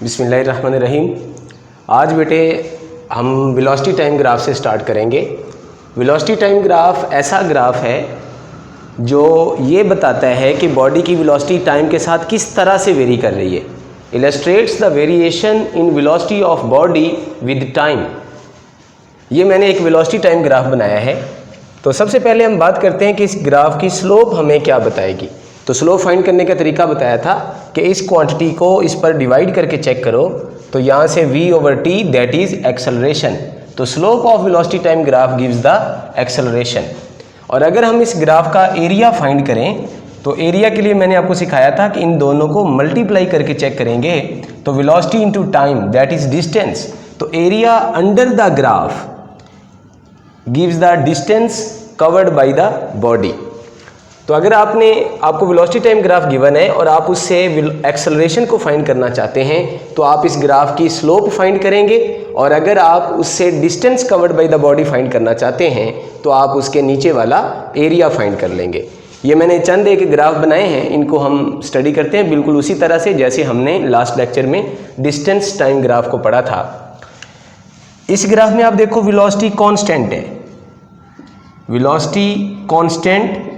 बिस्मिल्लाहिर्रहमानिर्रहीम। आज बेटे हम वेलोसिटी टाइम ग्राफ से स्टार्ट करेंगे। वेलोसिटी टाइम ग्राफ ऐसा ग्राफ है जो ये बताता है कि बॉडी की वेलोसिटी टाइम के साथ किस तरह से वेरी कर रही है। Illustrates the variation in velocity of body with time. ये मैंने एक वेलोसिटी टाइम ग्राफ बनाया है। तो सबसे पहले हम बात करते हैं कि इस ग्राफ की स्लोप हमें क्या बताएगी। तो स्लोप फाइंड करने का तरीका बताया था कि इस क्वांटिटी को इस पर डिवाइड करके चेक करो। तो यहाँ से v/t दैट इज एक्सेलरेशन। तो slope of velocity time graph gives the acceleration. और अगर हम इस ग्राफ का एरिया फाइंड करें तो एरिया के लिए मैंने आपको सिखाया था कि इन दोनों को मल्टीप्लाई करके चेक करेंगे। तो velocity into time that is distance. तो area under the graph gives the distance covered by the body. तो अगर आपको वेलोसिटी टाइम ग्राफ गिवन है और आप उससे एक्सेलरेशन को फाइंड करना चाहते हैं तो आप इस ग्राफ की स्लोप फाइंड करेंगे, और अगर आप उससे distance covered by the body find करना चाहते हैं तो आप उसके नीचे वाला एरिया फाइंड कर लेंगे। ये मैंने चंद एक ग्राफ बनाए हैं, इनको हम स्टडी करते हैं बिल्कुल उसी तरह से जैसे हमने लास्ट लेक्चर में डिस्टेंस टाइम ग्राफ को पढ़ा था। इस ग्राफ में आप देखो वेलोसिटी कांस्टेंट है, वेलोसिटी कांस्टेंट,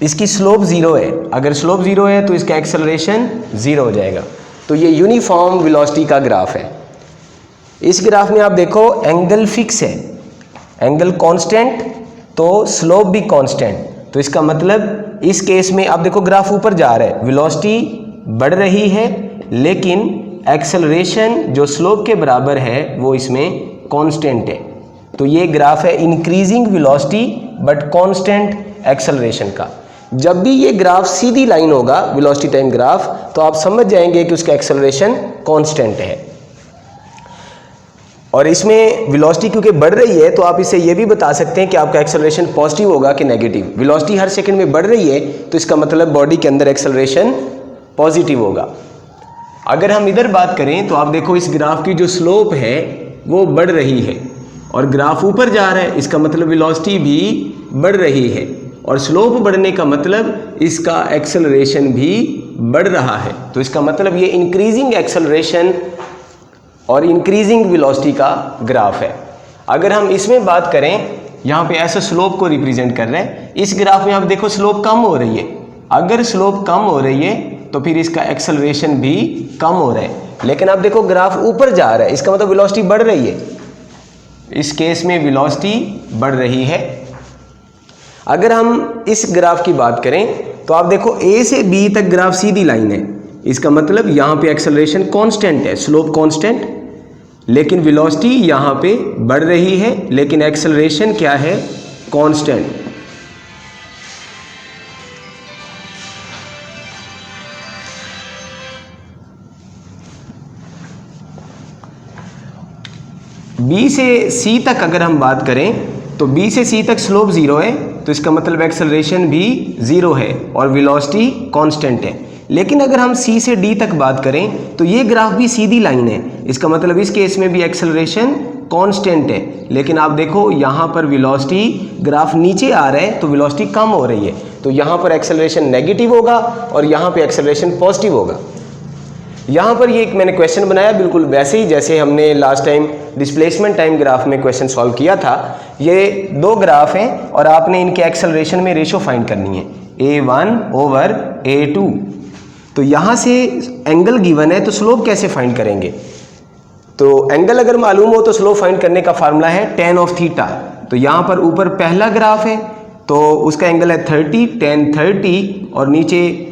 इसकी स्लोप जीरो है। अगर स्लोप जीरो है तो इसका एक्सेलरेशन जीरो हो जाएगा। तो ये यूनिफॉर्म वेलोसिटी का ग्राफ है। इस ग्राफ में आप देखो एंगल फिक्स है, एंगल कांस्टेंट, तो स्लोप भी कांस्टेंट। तो इसका मतलब इस केस में आप देखो ग्राफ ऊपर जा रहा है, वेलोसिटी बढ़ रही है लेकिन एक्सेलरेशन जो स्लोप के बराबर है वो इसमें कांस्टेंट है। तो ये ग्राफ है increasing velocity but constant acceleration का। जब भी ये ग्राफ सीधी लाइन होगा वेलोसिटी टाइम ग्राफ तो आप समझ जाएंगे कि उसका एक्सेलरेशन कांस्टेंट है। और इसमें वेलोसिटी क्योंकि बढ़ रही है तो आप इसे ये भी बता सकते हैं कि आपका एक्सेलरेशन पॉजिटिव होगा कि नेगेटिव। वेलोसिटी हर सेकंड में बढ़ रही है तो इसका मतलब बॉडी के अंदर एक्सेलरेशन पॉजिटिव होगा। अगर हम इधर बात करें तो आप देखो इस ग्राफ की जो स्लोप है वो बढ़ रही है और ग्राफ ऊपर जा रहा है, इसका मतलब वेलोसिटी भी बढ़ रही है और स्लोप बढ़ने का मतलब इसका एक्सेलरेशन भी बढ़ रहा है। तो इसका मतलब ये इंक्रीजिंग एक्सेलरेशन और इंक्रीजिंग वेलोसिटी का ग्राफ है। अगर हम इसमें बात करें, यहाँ पे ऐसा स्लोप को रिप्रेजेंट कर रहे हैं, इस ग्राफ में आप देखो स्लोप कम हो रही है। अगर स्लोप कम हो रही है तो फिर इसका एक्सेलरेशन भी कम हो रहा है, लेकिन आप देखो ग्राफ ऊपर जा रहा है, इसका मतलब वेलोसिटी बढ़ रही है। इस केस में वेलोसिटी बढ़ रही है। अगर हम इस ग्राफ की बात करें तो आप देखो ए से बी तक ग्राफ सीधी लाइन है, इसका मतलब यहाँ पे एक्सेलरेशन कांस्टेंट है, स्लोप कांस्टेंट, लेकिन वेलोसिटी यहाँ पे बढ़ रही है लेकिन एक्सेलरेशन क्या है, कांस्टेंट। बी से सी तक अगर हम बात करें तो बी से सी तक स्लोप जीरो है तो इसका मतलब एक्सेलरेशन भी जीरो है और वेलोसिटी कांस्टेंट है। लेकिन अगर हम सी से डी तक बात करें तो ये ग्राफ भी सीधी लाइन है, इसका मतलब इस केस में भी एक्सेलरेशन कांस्टेंट है। लेकिन आप देखो यहाँ पर वेलोसिटी ग्राफ नीचे आ रहा है तो वेलोसिटी कम हो रही है, तो यहाँ पर एक्सेलरेशन नेगेटिव होगा और यहाँ पे एक्सेलरेशन पॉजिटिव होगा। यहाँ पर ये एक मैंने क्वेश्चन बनाया बिल्कुल वैसे ही जैसे हमने last time displacement time graph में क्वेश्चन सॉल्व किया था। ये दो ग्राफ हैं और आपने इनके एक्सेलरेशन में रेशो फाइंड करनी है, a1/a2। तो यहाँ से एंगल गिवन है तो स्लोप कैसे फाइंड करेंगे। तो एंगल अगर मालूम हो तो स्लोप फाइंड करने का फार्मूला है tan of थीटा। तो यहाँ पर ऊपर पहला ग्राफ है तो उसका एंगल है 30, tan 30, और नीचे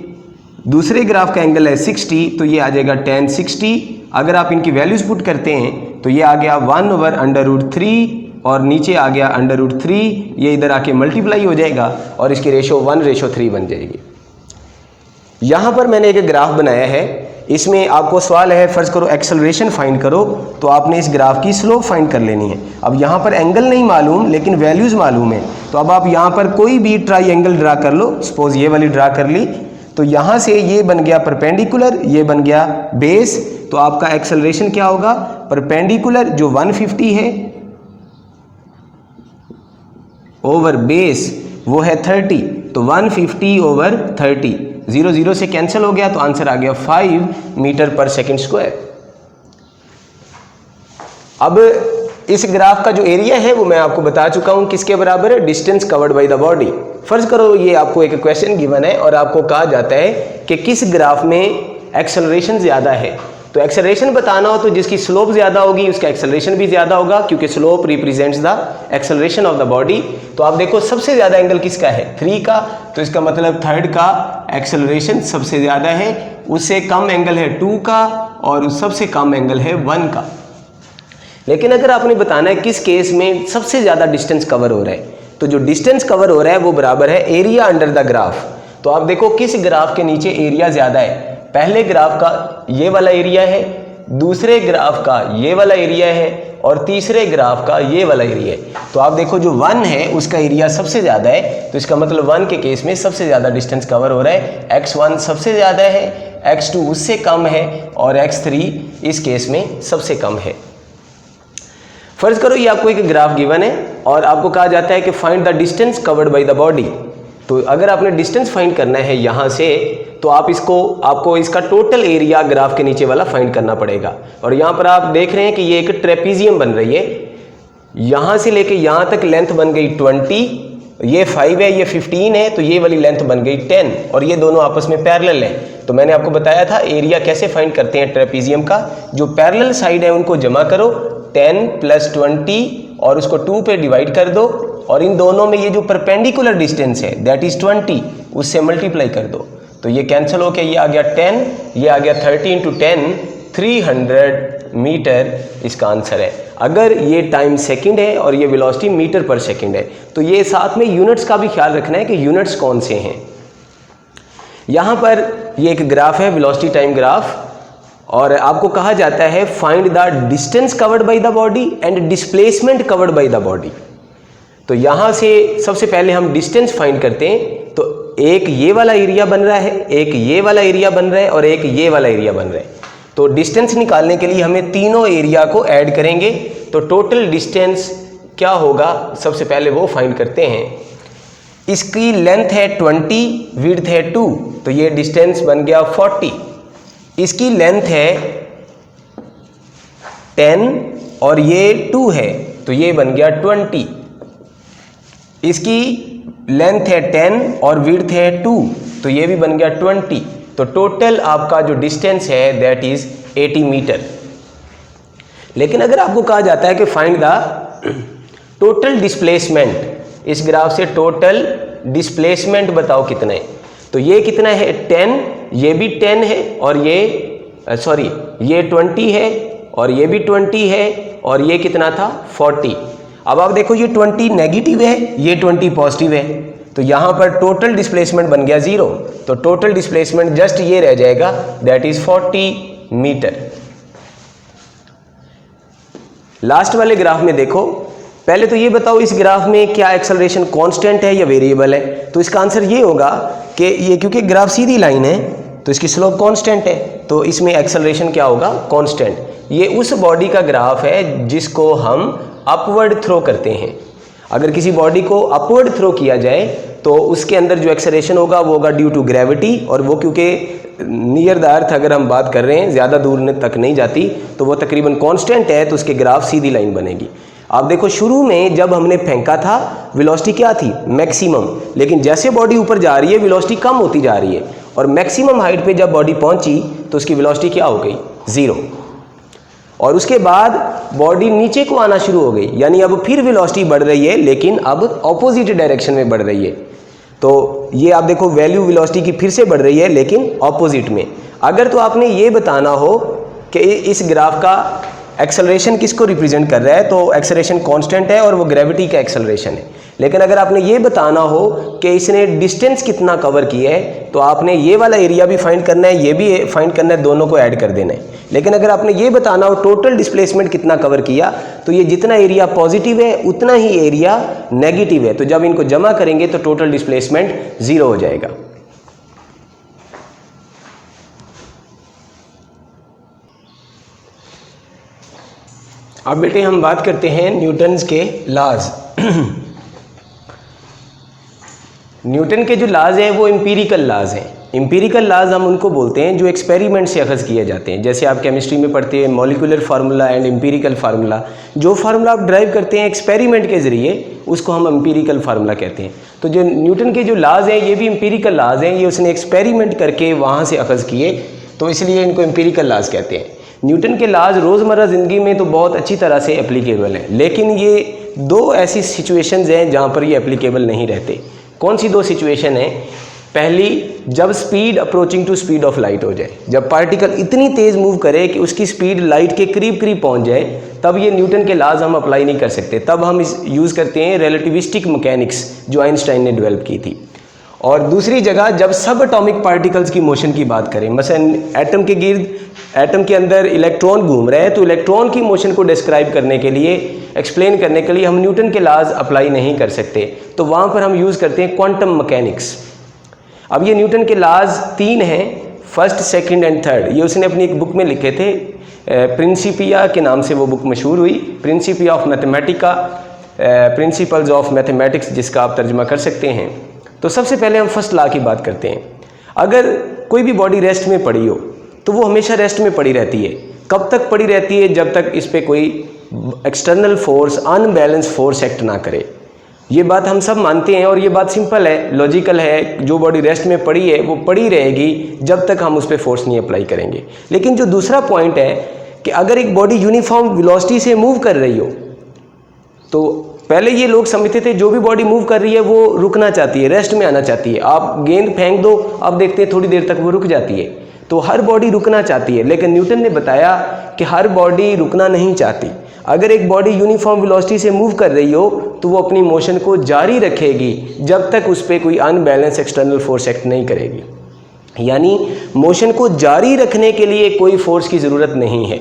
दूसरे ग्राफ का एंगल है 60 तो ये आ जाएगा tan 60। अगर आप इनकी वैल्यूज पुट करते हैं तो ये आ गया 1/√3 और नीचे आ गया √3, ये इधर आके मल्टीप्लाई हो जाएगा और इसकी रेशो 1:3 बन जाएगी। यहाँ पर मैंने एक ग्राफ बनाया है, इसमें आपको सवाल है फर्ज करो एक्सेलरेशन फाइंड करो, तो आपने इस ग्राफ की स्लोप फाइंड कर लेनी है। अब यहाँ पर एंगल नहीं मालूम लेकिन वैल्यूज मालूम है, तो अब आप यहाँ पर कोई भी ट्राई ड्रा कर लो। सपोज ये वाली ड्रा कर ली तो यहाँ से ये बन गया परपेंडिकुलर, ये बन गया बेस। तो आपका एक्सेलरेशन क्या होगा, परपेंडिकुलर जो 150 है ओवर बेस वो है 30, तो 150/30 0 0 से कैंसिल हो गया तो आंसर आ गया 5 मीटर पर सेकंड स्क्वायर। अब इस ग्राफ का जो एरिया है वो मैं आपको बता चुका हूँ किसके बराबर है, distance covered by the body. फर्ज करो ये आपको एक क्वेश्चन गिवन है और आपको कहा जाता है कि किस ग्राफ में एक्सेलरेशन ज़्यादा है। तो एक्सेलरेशन बताना हो तो जिसकी स्लोप ज़्यादा होगी उसका एक्सेलरेशन भी ज़्यादा होगा, क्योंकि slope represents the acceleration of the body. तो आप देखो सबसे ज़्यादा एंगल किसका है, 3 का, तो इसका मतलब थर्ड का एक्सेलरेशन सबसे ज़्यादा है। उससे कम एंगल है 2 का और सबसे कम एंगल है 1 का। लेकिन अगर आपने बताना है किस केस में सबसे ज़्यादा डिस्टेंस कवर हो रहा है, तो जो डिस्टेंस कवर हो रहा है वो बराबर है एरिया अंडर द ग्राफ। तो आप देखो किस ग्राफ के नीचे एरिया ज़्यादा है, पहले ग्राफ का ये वाला एरिया है, दूसरे ग्राफ का ये वाला एरिया है और तीसरे ग्राफ का ये वाला एरिया है। तो आप देखो जो 1 है उसका एरिया सबसे ज़्यादा है, तो इसका मतलब 1 के केस में सबसे ज़्यादा डिस्टेंस कवर हो रहा है। x1 सबसे ज़्यादा है, x2 उससे कम है और x3 इस केस में सबसे कम है। फर्ज करो ये आपको एक ग्राफ गिवन है और आपको कहा जाता है कि find the distance covered by the body. तो अगर आपने डिस्टेंस फाइंड करना है यहाँ से तो आपको इसका टोटल एरिया ग्राफ के नीचे वाला फाइंड करना पड़ेगा। और यहाँ पर आप देख रहे हैं कि ये एक ट्रेपीजियम बन रही है, यहाँ से लेके यहाँ तक लेंथ बन गई 20, ये 5 है, ये 15 है, तो ये वाली लेंथ बन गई 10 और ये दोनों आपस में पैरेलल हैं। तो मैंने आपको बताया था एरिया कैसे फाइंड करते हैं ट्रेपीजियम का, जो पैरेलल साइड है उनको जमा करो 10 + 20 और उसको 2 पे डिवाइड कर दो और इन दोनों में ये जो परपेंडिकुलर डिस्टेंस है दैट इज 20 उससे मल्टीप्लाई कर दो। तो ये कैंसिल होके ये आ गया 10, ये आ गया 30 × 10 300 मीटर इसका आंसर है। अगर ये टाइम सेकंड है और ये वेलोसिटी मीटर पर सेकंड है तो ये साथ में यूनिट्स का भी ख्याल रखना है कि यूनिट्स कौन से हैं। यहाँ पर ये एक ग्राफ है वेलोसिटी टाइम ग्राफ और आपको कहा जाता है find the distance covered by the body and displacement covered by the body. तो यहाँ से सबसे पहले हम डिस्टेंस फाइंड करते हैं। तो एक ये वाला एरिया बन रहा है, एक ये वाला एरिया बन रहा है और एक ये वाला एरिया बन रहा है। तो डिस्टेंस निकालने के लिए हमें तीनों एरिया को ऐड करेंगे तो टोटल डिस्टेंस क्या होगा सबसे पहले वो फाइंड करते हैं। इसकी लेंथ है 20, विड्थ है 2, तो ये डिस्टेंस बन गया 40। इसकी लेंथ है 10 और ये 2 है तो ये बन गया 20। इसकी लेंथ है 10 और विड्थ है 2 तो ये भी बन गया 20। तो टोटल आपका जो डिस्टेंस है दैट इज 80 मीटर। लेकिन अगर आपको कहा जाता है कि फाइंड द टोटल डिस्प्लेसमेंट, इस ग्राफ से टोटल डिस्प्लेसमेंट बताओ कितना है, तो ये कितना है 10, ये भी 10 है और ये 20 है और ये भी 20 है और ये कितना था 40। अब आप देखो ये 20 नेगेटिव है, ये 20 पॉजिटिव है, तो यहाँ पर टोटल डिस्प्लेसमेंट बन गया 0। तो टोटल डिस्प्लेसमेंट जस्ट ये रह जाएगा दैट इज 40 मीटर। लास्ट वाले ग्राफ में देखो, पहले तो ये बताओ इस ग्राफ में क्या एक्सेलरेशन कांस्टेंट है या वेरिएबल है। तो इसका आंसर ये होगा कि ये क्योंकि ग्राफ सीधी लाइन है तो इसकी स्लोप कांस्टेंट है, तो इसमें एक्सेलरेशन क्या होगा कांस्टेंट। ये उस बॉडी का ग्राफ है जिसको हम अपवर्ड थ्रो करते हैं। अगर किसी बॉडी को अपवर्ड थ्रो किया जाए तो उसके अंदर जो एक्सेलरेशन होगा वो होगा ड्यू टू ग्रेविटी, और वो क्योंकि नियर द अर्थ अगर हम बात कर रहे हैं ज़्यादा दूर तक नहीं जाती तो वो तकरीबन कांस्टेंट है, तो उसके ग्राफ सीधी लाइन बनेगी। आप देखो शुरू में जब हमने फेंका था वेलोसिटी क्या थी मैक्सिमम, लेकिन जैसे बॉडी ऊपर जा रही है वेलोसिटी कम होती जा रही है और मैक्सिमम हाइट पे जब बॉडी पहुंची तो उसकी वेलोसिटी क्या हो गई 0। और उसके बाद बॉडी नीचे को आना शुरू हो गई, यानी अब फिर वेलोसिटी बढ़ रही है लेकिन अब ऑपोजिट डायरेक्शन में बढ़ रही है। तो ये आप देखो वैल्यू वेलोसिटी की फिर से बढ़ रही है लेकिन ऑपोजिट में। अगर तो आपने ये बताना हो कि इस ग्राफ का एक्सेलरेशन किसको रिप्रेजेंट कर रहा है, तो एक्सेलरेशन कांस्टेंट है और वो ग्रेविटी का एक्सेलरेशन है। लेकिन अगर आपने ये बताना हो कि इसने डिस्टेंस कितना कवर किया है तो आपने ये वाला एरिया भी फाइंड करना है, ये भी फाइंड करना है, दोनों को ऐड कर देना है। लेकिन अगर आपने ये बताना हो टोटल डिस्प्लेसमेंट कितना कवर किया, तो ये जितना एरिया पॉजिटिव है उतना ही एरिया नेगेटिव है, तो जब इनको जमा करेंगे तो टोटल डिस्प्लेसमेंट 0 हो जाएगा। अब बेटे हम बात करते हैं न्यूटन्स के लॉज। न्यूटन के जो लॉज हैं वो एम्पिरिकल लॉज हैं, एम्पिरिकल लॉज हम उनको बोलते हैं जो एक्सपेरिमेंट से अखज़ किए जाते हैं। जैसे आप केमिस्ट्री में पढ़ते हैं molecular formula and empirical formula, जो फार्मूला आप ड्राइव करते हैं एक्सपेरिमेंट के ज़रिए उसको हम एम्पिरिकल फार्मूला कहते हैं। तो जो न्यूटन के जो लॉज हैं ये भी एम्पिरिकल लॉज हैं, ये उसने एक्सपेरिमेंट करके वहाँ से अखज़ किए, तो इसलिए इनको एम्पिरिकल लॉज कहते हैं। न्यूटन के लॉज रोज़मर्रा ज़िंदगी में तो बहुत अच्छी तरह से एप्लीकेबल हैं, लेकिन ये दो ऐसी सिचुएशंस हैं जहाँ पर ये एप्लीकेबल नहीं रहते। कौन सी दो सिचुएशन हैं? पहली, जब speed approaching to speed of light हो जाए, जब पार्टिकल इतनी तेज़ मूव करे कि उसकी स्पीड लाइट के करीब करीब पहुंच जाए, तब ये न्यूटन के लॉज हम अप्लाई नहीं कर सकते। तब हम इस यूज़ करते हैं रिलेटिविस्टिक मैकेनिक्स जो आइंस्टाइन ने डेवलप की थी। और दूसरी जगह जब सब एटॉमिक पार्टिकल्स की मोशन की बात करें, मसलन एटम के अंदर इलेक्ट्रॉन घूम रहे हैं, तो इलेक्ट्रॉन की मोशन को डिस्क्राइब करने के लिए, एक्सप्लेन करने के लिए हम न्यूटन के लॉज अप्लाई नहीं कर सकते, तो वहाँ पर हम यूज़ करते हैं क्वांटम मैकेनिक्स। अब ये न्यूटन के लॉज 3 हैं, फर्स्ट, सेकंड एंड थर्ड। ये उसने अपनी एक बुक में लिखे थे, प्रिंसिपिया के नाम से वो बुक मशहूर हुई, Principia of Mathematica, principles of mathematics, जिसका आप तर्जुमा कर सकते हैं। तो सबसे पहले हम फर्स्ट लॉ की बात करते हैं। अगर कोई भी बॉडी रेस्ट में पड़ी हो तो वो हमेशा रेस्ट में पड़ी रहती है। कब तक पड़ी रहती है? जब तक इस पर कोई external force, unbalance force act ना करे। ये बात हम सब मानते हैं और ये बात सिंपल है, लॉजिकल है। जो बॉडी रेस्ट में पड़ी है वो पड़ी रहेगी जब तक हम उस पर फोर्स नहीं अप्लाई करेंगे। लेकिन जो दूसरा पॉइंट है कि अगर एक बॉडी यूनिफॉर्म वेलोसिटी से मूव कर रही हो, तो पहले ये लोग समझते थे जो भी बॉडी मूव कर रही है वो रुकना चाहती है, रेस्ट में आना चाहती है। आप गेंद फेंक दो, आप देखते हैं थोड़ी देर तक वो रुक जाती है। तो हर बॉडी रुकना चाहती है, लेकिन न्यूटन ने बताया कि हर बॉडी रुकना नहीं चाहती। अगर एक बॉडी यूनिफॉर्म वेलोसिटी से मूव कर रही हो तो वो अपनी मोशन को जारी रखेगी जब तक उस पर कोई अनबैलेंस एक्सटर्नल फोर्स एक्ट नहीं करेगी। यानी मोशन को जारी रखने के लिए कोई फोर्स की ज़रूरत नहीं है।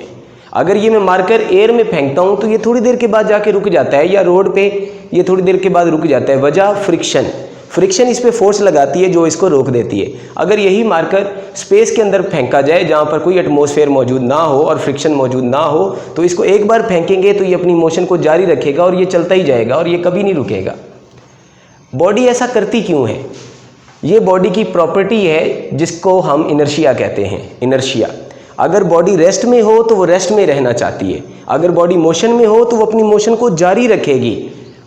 अगर ये मैं मार्कर एयर में फेंकता हूँ तो ये थोड़ी देर के बाद जाके रुक जाता है, या रोड पे ये थोड़ी देर के बाद रुक जाता है। वजह फ्रिक्शन इस पे फोर्स लगाती है जो इसको रोक देती है। अगर यही मार्कर स्पेस के अंदर फेंका जाए जहाँ पर कोई एटमॉस्फेयर मौजूद ना हो और फ्रिक्शन मौजूद ना हो, तो इसको एक बार फेंकेंगे तो ये अपनी मोशन को जारी रखेगा और ये चलता ही जाएगा और ये कभी नहीं रुकेगा। बॉडी ऐसा करती क्यों है? ये बॉडी की प्रॉपर्टी है जिसको हम इनर्शिया कहते हैं। इनर्शिया, अगर बॉडी रेस्ट में हो तो वो रेस्ट में रहना चाहती है, अगर बॉडी मोशन में हो तो वो अपनी मोशन को जारी रखेगी।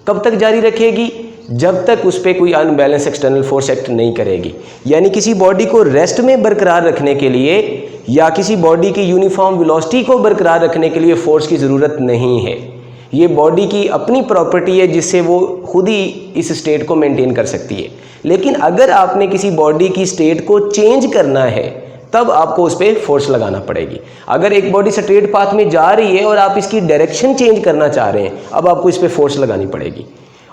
कब तक जारी रखेगी? जब तक उस पर कोई अनबैलेंस एक्सटर्नल फोर्स एक्ट नहीं करेगी। यानी किसी बॉडी को रेस्ट में बरकरार रखने के लिए या किसी बॉडी की यूनिफॉर्म वेलोसिटी को बरकरार रखने के लिए फोर्स की ज़रूरत नहीं है। ये बॉडी की अपनी प्रॉपर्टी है जिससे वो खुद ही इस स्टेट को मेंटेन कर सकती है। लेकिन अगर आपने किसी बॉडी की स्टेट को चेंज करना है तब आपको उस पर फोर्स लगाना पड़ेगी। अगर एक बॉडी स्ट्रेट पाथ में जा रही है और आप इसकी डायरेक्शन चेंज करना चाह रहे हैं, अब आपको इस पर फोर्स लगानी पड़ेगी।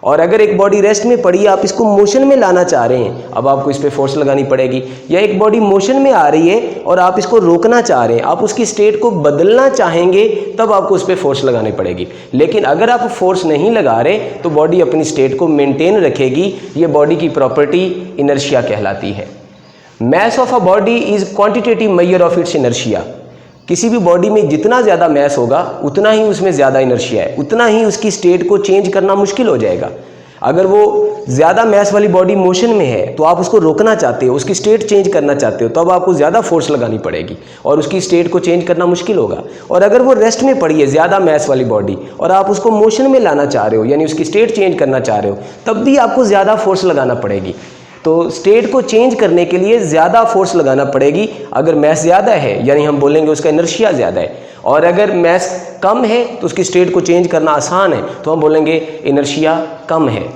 और अगर एक बॉडी रेस्ट में पड़ी है, आप इसको मोशन में लाना चाह रहे हैं, अब आपको इस पर फोर्स लगानी पड़ेगी। या एक बॉडी मोशन में आ रही है और आप इसको रोकना चाह रहे हैं, आप उसकी स्टेट को बदलना चाहेंगे, तब आपको उस पर फोर्स लगानी पड़ेगी। लेकिन अगर आप फोर्स नहीं लगा रहे तो बॉडी अपनी स्टेट को मेंटेन रखेगी। ये बॉडी की प्रॉपर्टी इनर्शिया कहलाती है। Mass of a body is quantitative measure of its inertia. किसी भी बॉडी में जितना ज़्यादा मैस होगा उतना ही उसमें ज़्यादा इनर्शिया है, उतना ही उसकी स्टेट को चेंज करना मुश्किल हो जाएगा। अगर वो ज़्यादा मैस वाली बॉडी मोशन में है तो आप उसको रोकना चाहते हो, उसकी स्टेट चेंज करना चाहते हो, तब आपको ज़्यादा फोर्स लगानी पड़ेगी और उसकी स्टेट को चेंज करना मुश्किल होगा। और अगर वो रेस्ट में पड़ी है ज़्यादा मैस वाली बॉडी और आप उसको मोशन में लाना चाह रहे हो, यानी उसकी स्टेट चेंज करना चाह रहे हो, तब भी आपको ज़्यादा फोर्स लगाना पड़ेगी। तो स्टेट को चेंज करने के लिए ज़्यादा फोर्स लगाना पड़ेगी। अगर मैस ज़्यादा है यानी हम बोलेंगे उसका इनर्शिया ज़्यादा है, और अगर मैस कम है तो उसकी स्टेट को चेंज करना आसान है, तो हम बोलेंगे इनर्शिया कम है।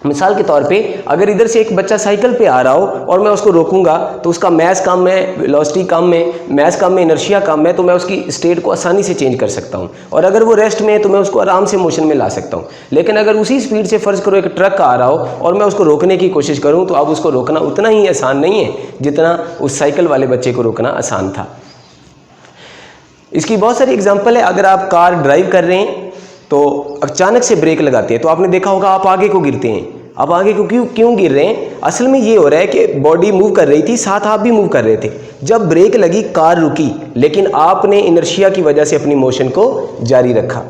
मिसाल के तौर पे अगर इधर से एक बच्चा साइकिल पे आ रहा हो और मैं उसको रोकूंगा तो उसका मैस कम है, वेलोसिटी कम है, मैस कम है, इनर्शिया कम है, तो मैं उसकी स्टेट को आसानी से चेंज कर सकता हूँ। और अगर वो रेस्ट में है तो मैं उसको आराम से मोशन में ला सकता हूँ। लेकिन अगर उसी स्पीड से फ़र्ज़ करो एक ट्रक आ रहा हो और मैं उसको रोकने की कोशिश करूँ, तो अब उसको रोकना उतना ही आसान नहीं है जितना उस साइकिल वाले बच्चे को रोकना आसान था। इसकी बहुत सारी एग्जाम्पल है। अगर आप कार ड्राइव कर रहे हैं तो अचानक से ब्रेक लगाते हैं तो आपने देखा होगा आप आगे को गिरते हैं। अब आगे को क्यों गिर रहे हैं? असल में ये हो रहा है कि बॉडी मूव कर रही थी, साथ आप भी मूव कर रहे थे। जब ब्रेक लगी कार रुकी, लेकिन आपने इनर्शिया की वजह से अपनी मोशन को जारी रखा,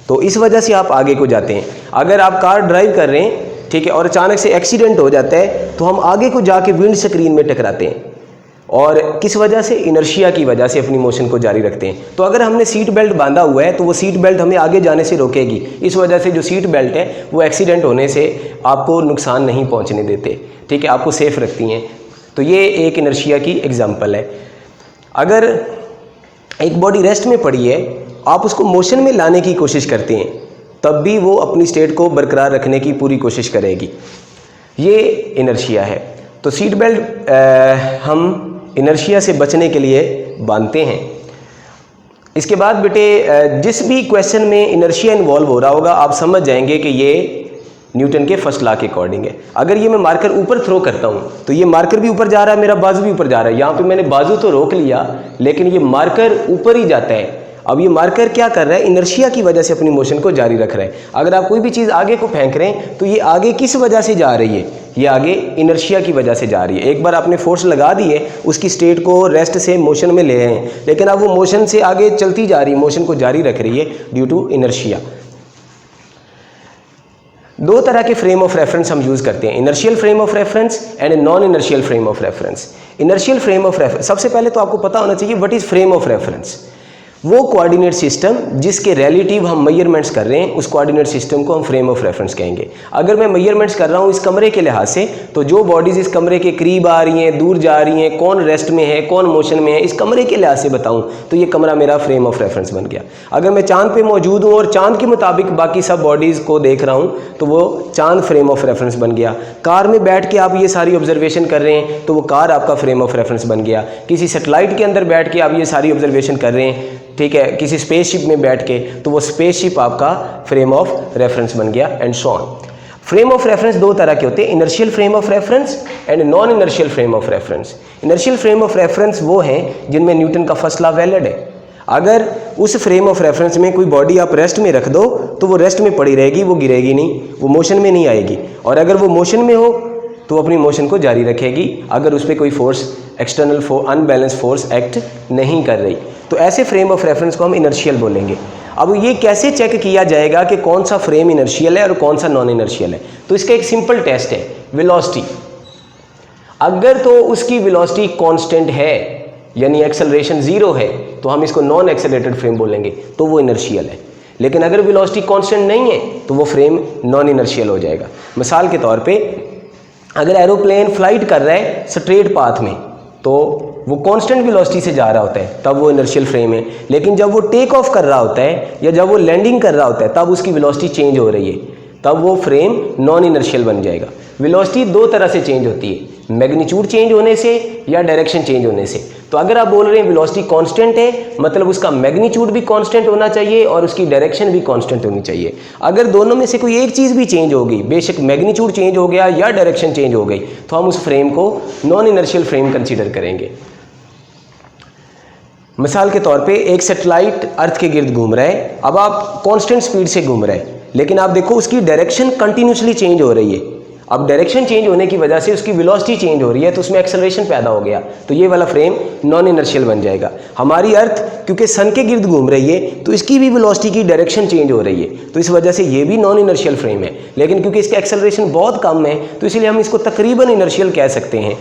तो इस वजह से आप आगे को जाते हैं। अगर आप कार ड्राइव कर रहे हैं ठीक है, और अचानक से एक्सीडेंट हो जाता है तो हम आगे को जाके विंड स्क्रीन में टकराते हैं, और किस वजह से? इनर्शिया की वजह से अपनी मोशन को जारी रखते हैं। तो अगर हमने सीट बेल्ट बांधा हुआ है तो वो सीट बेल्ट हमें आगे जाने से रोकेगी, इस वजह से जो सीट बेल्ट है वो एक्सीडेंट होने से आपको नुकसान नहीं पहुंचने देते, ठीक है, आपको सेफ रखती हैं। तो ये एक इनर्शिया की एग्जांपल है। अगर एक बॉडी रेस्ट में पड़ी है, आप उसको मोशन में लाने की कोशिश करते हैं, तब भी वो अपनी स्टेट को बरकरार रखने की पूरी कोशिश करेगी, ये इनर्शिया है। तो सीट बेल्ट हम इनर्शिया से बचने के लिए बांधते हैं। इसके बाद बेटे जिस भी क्वेश्चन में इनर्शिया इन्वॉल्व हो रहा होगा, आप समझ जाएंगे कि ये न्यूटन के फर्स्ट लॉ के अकॉर्डिंग है। अगर ये मैं मार्कर ऊपर थ्रो करता हूँ तो ये मार्कर भी ऊपर जा रहा है, मेरा बाजू भी ऊपर जा रहा है। यहाँ पे मैंने बाजू तो रोक लिया, लेकिन ये मार्कर ऊपर ही जाता है। अब ये मार्कर क्या कर रहा है? इनर्शिया की वजह से अपनी मोशन को जारी रख रहा है। अगर आप कोई भी चीज़ आगे को फेंक रहे हैं तो ये आगे किस वजह से जा रही है? ये आगे इनर्शिया की वजह से जा रही है। एक बार आपने फोर्स लगा दी है, उसकी स्टेट को रेस्ट से मोशन में ले आए हैं, लेकिन अब वो मोशन से आगे चलती जा रही है, मोशन को जारी रख रही है ड्यू टू इनर्शिया। दो तरह के फ्रेम ऑफ रेफरेंस हम यूज़ करते हैं, inertial frame of reference and non inertial frame of reference. Inertial frame of reference, सबसे पहले तो आपको पता होना चाहिए what is frame of reference. वो कोऑर्डिनेट सिस्टम जिसके रिलेटिव हम मेजरमेंट्स कर रहे हैं, उस कोऑर्डिनेट सिस्टम को हम फ्रेम ऑफ रेफरेंस कहेंगे। अगर मैं मेजरमेंट्स कर रहा हूँ इस कमरे के लिहाज से, तो जो बॉडीज़ इस कमरे के करीब आ रही हैं, दूर जा रही हैं, कौन रेस्ट में है, कौन मोशन में है, इस कमरे के लिहाज से बताऊँ तो ये कमरा मेरा फ्रेम ऑफ रेफरेंस बन गया। अगर मैं चांद पे मौजूद हूँ और चांद के मुताबिक बाकी सब बॉडीज़ को देख रहा हूँ तो वो चांद फ्रेम ऑफ रेफरेंस बन गया। कार में बैठ के आप ये सारी ऑब्जर्वेशन कर रहे हैं तो वो कार आपका फ्रेम ऑफ रेफरेंस बन गया। किसी सेटेलाइट के अंदर बैठ के आप ये सारी ऑब्जर्वेशन कर रहे हैं, ठीक है, किसी स्पेसशिप में बैठ के, तो वो स्पेसशिप आपका फ्रेम ऑफ रेफरेंस बन गया, and so on. Frame of reference दो तरह के होते हैं, inertial frame of reference and non inertial frame of reference. Inertial frame of reference वो हैं जिनमें न्यूटन का फर्स्ट लॉ वैलिड है। अगर उस फ्रेम ऑफ रेफरेंस में कोई बॉडी आप रेस्ट में रख दो तो वो रेस्ट में पड़ी रहेगी, वो गिरेगी नहीं, वो मोशन में नहीं आएगी। और अगर वो मोशन में हो तो अपनी मोशन को जारी रखेगी, अगर उस पर कोई force, external unbalance force act नहीं कर रही। तो ऐसे फ्रेम ऑफ रेफरेंस को हम इनर्शियल बोलेंगे। अब ये कैसे चेक किया जाएगा कि कौन सा फ्रेम इनर्शियल है और कौन सा नॉन इनर्शियल है? तो इसका एक सिंपल टेस्ट है, वेलोसिटी। अगर तो उसकी वेलोसिटी कांस्टेंट है, यानी एक्सेलरेशन 0 है, तो हम इसको नॉन एक्सेलरेटेड फ्रेम बोलेंगे, तो वो इनर्शियल है। लेकिन अगर वेलोसिटी कांस्टेंट नहीं है तो वो फ्रेम नॉन इनर्शियल हो जाएगा। मिसाल के तौर पे अगर एरोप्लेन फ्लाइट कर रहा है स्ट्रेट पाथ में, तो वो कांस्टेंट वेलोसिटी से जा रहा होता है, तब वो इनर्शियल फ्रेम है। लेकिन जब वो टेक ऑफ कर रहा होता है या जब वो लैंडिंग कर रहा होता है, तब उसकी वेलोसिटी चेंज हो रही है, तब वो फ्रेम नॉन इनर्शियल बन जाएगा। वेलोसिटी दो तरह से चेंज होती है, मैग्नीट्यूड चेंज होने से या डायरेक्शन चेंज होने से। तो अगर आप बोल रहे हैं वेलोसिटी कांस्टेंट है, मतलब उसका मैग्नीट्यूड भी कांस्टेंट होना चाहिए और उसकी डायरेक्शन भी कांस्टेंट होनी चाहिए। अगर दोनों में से कोई एक चीज़ भी चेंज होगी, बेशक मैग्नीट्यूड चेंज हो गया या डायरेक्शन चेंज हो गई, तो हम उस फ्रेम को नॉन इनर्शियल फ्रेम कंसीडर करेंगे। मिसाल के तौर पे एक सैटेलाइट अर्थ के गिर्द घूम रहा है। अब आप कांस्टेंट स्पीड से घूम रहे हैं, लेकिन आप देखो उसकी डायरेक्शन कंटिन्यूसली चेंज हो रही है। अब डायरेक्शन चेंज होने की वजह से उसकी वेलोसिटी चेंज हो रही है, तो उसमें एक्सेलरेशन पैदा हो गया, तो ये वाला फ्रेम नॉन इनर्शियल बन जाएगा। हमारी अर्थ क्योंकि सन के गिर्द घूम रही है, तो इसकी भी वेलोसिटी की डायरेक्शन चेंज हो रही है, तो इस वजह से ये भी नॉन इनर्शियल फ्रेम है। लेकिन क्योंकि इसका एक्सेलरेशन बहुत कम है, तो इसलिए हम इसको तकरीबन इनर्शियल कह सकते हैं।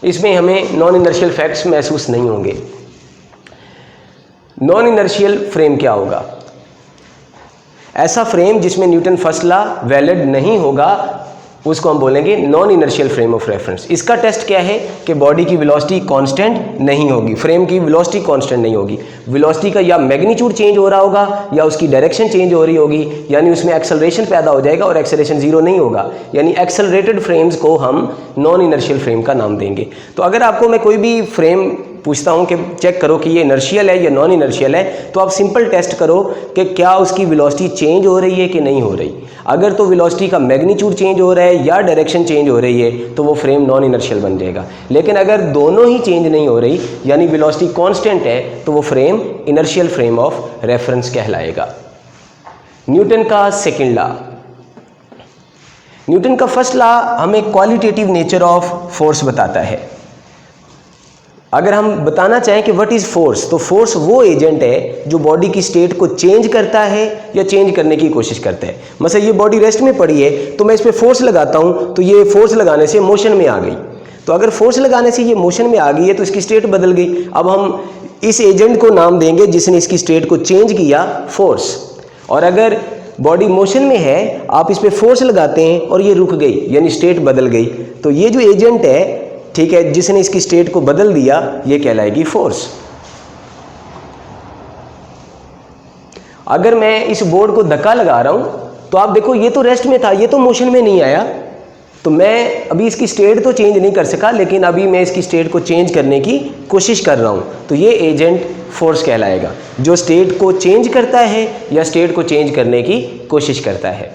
इसमें हमें नॉन इनर्शियल फैक्ट्स महसूस नहीं होंगे। नॉन इनर्शियल फ्रेम क्या होगा? ऐसा फ्रेम जिसमें न्यूटन फर्स्ट लॉ वैलिड नहीं होगा, उसको हम बोलेंगे non inertial frame of reference. इसका टेस्ट क्या है कि बॉडी की वेलोसिटी कांस्टेंट नहीं होगी, फ्रेम की वेलोसिटी कांस्टेंट नहीं होगी। वेलोसिटी का या मैग्नीट्यूड चेंज हो रहा होगा या उसकी डायरेक्शन चेंज हो रही होगी, यानी उसमें एक्सेलरेशन पैदा हो जाएगा और एक्सेलरेशन 0 नहीं होगा, यानी एक्सेलरेटेड फ्रेम्स को हम नॉन इनर्शियल फ्रेम का नाम देंगे। तो अगर आपको मैं कोई भी फ्रेम पूछता हूं कि चेक करो कि ये इनर्शियल है या नॉन इनर्शियल है, तो आप सिंपल टेस्ट करो कि क्या उसकी वेलोसिटी चेंज हो रही है कि नहीं हो रही। अगर तो वेलोसिटी का मैग्नीट्यूड चेंज हो रहा है या डायरेक्शन चेंज हो रही है, तो वो फ्रेम नॉन इनर्शियल बन जाएगा। लेकिन अगर दोनों ही चेंज नहीं हो रही, यानी वेलोसिटी कांस्टेंट है, तो वो frame inertial frame of reference कहलाएगा। न्यूटन का सेकेंड लॉ। न्यूटन का फर्स्ट लॉ हमें क्वालिटेटिव नेचर ऑफ फोर्स बताता है। अगर हम बताना चाहें कि व्हाट इज़ फोर्स, तो फोर्स वो एजेंट है जो बॉडी की स्टेट को चेंज करता है या चेंज करने की कोशिश करता है। मतलब ये बॉडी रेस्ट में पड़ी है तो मैं इस पर फोर्स लगाता हूँ, तो ये फोर्स लगाने से मोशन में आ गई। तो अगर फोर्स लगाने से ये मोशन में आ गई है तो इसकी स्टेट बदल गई। अब हम इस एजेंट को नाम देंगे जिसने इसकी स्टेट को चेंज किया, फोर्स। और अगर बॉडी मोशन में है, आप इस पर फोर्स लगाते हैं और ये रुक गई, यानी स्टेट बदल गई, तो ये जो एजेंट है, ठीक है, जिसने इसकी स्टेट को बदल दिया, ये कहलाएगी फोर्स। अगर मैं इस बोर्ड को धक्का लगा रहा हूं तो आप देखो ये तो रेस्ट में था, ये तो मोशन में नहीं आया, तो मैं अभी इसकी स्टेट तो चेंज नहीं कर सका, लेकिन अभी मैं इसकी स्टेट को चेंज करने की कोशिश कर रहा हूं, तो ये एजेंट फोर्स कहलाएगा, जो स्टेट को चेंज करता है या स्टेट को चेंज करने की कोशिश करता है।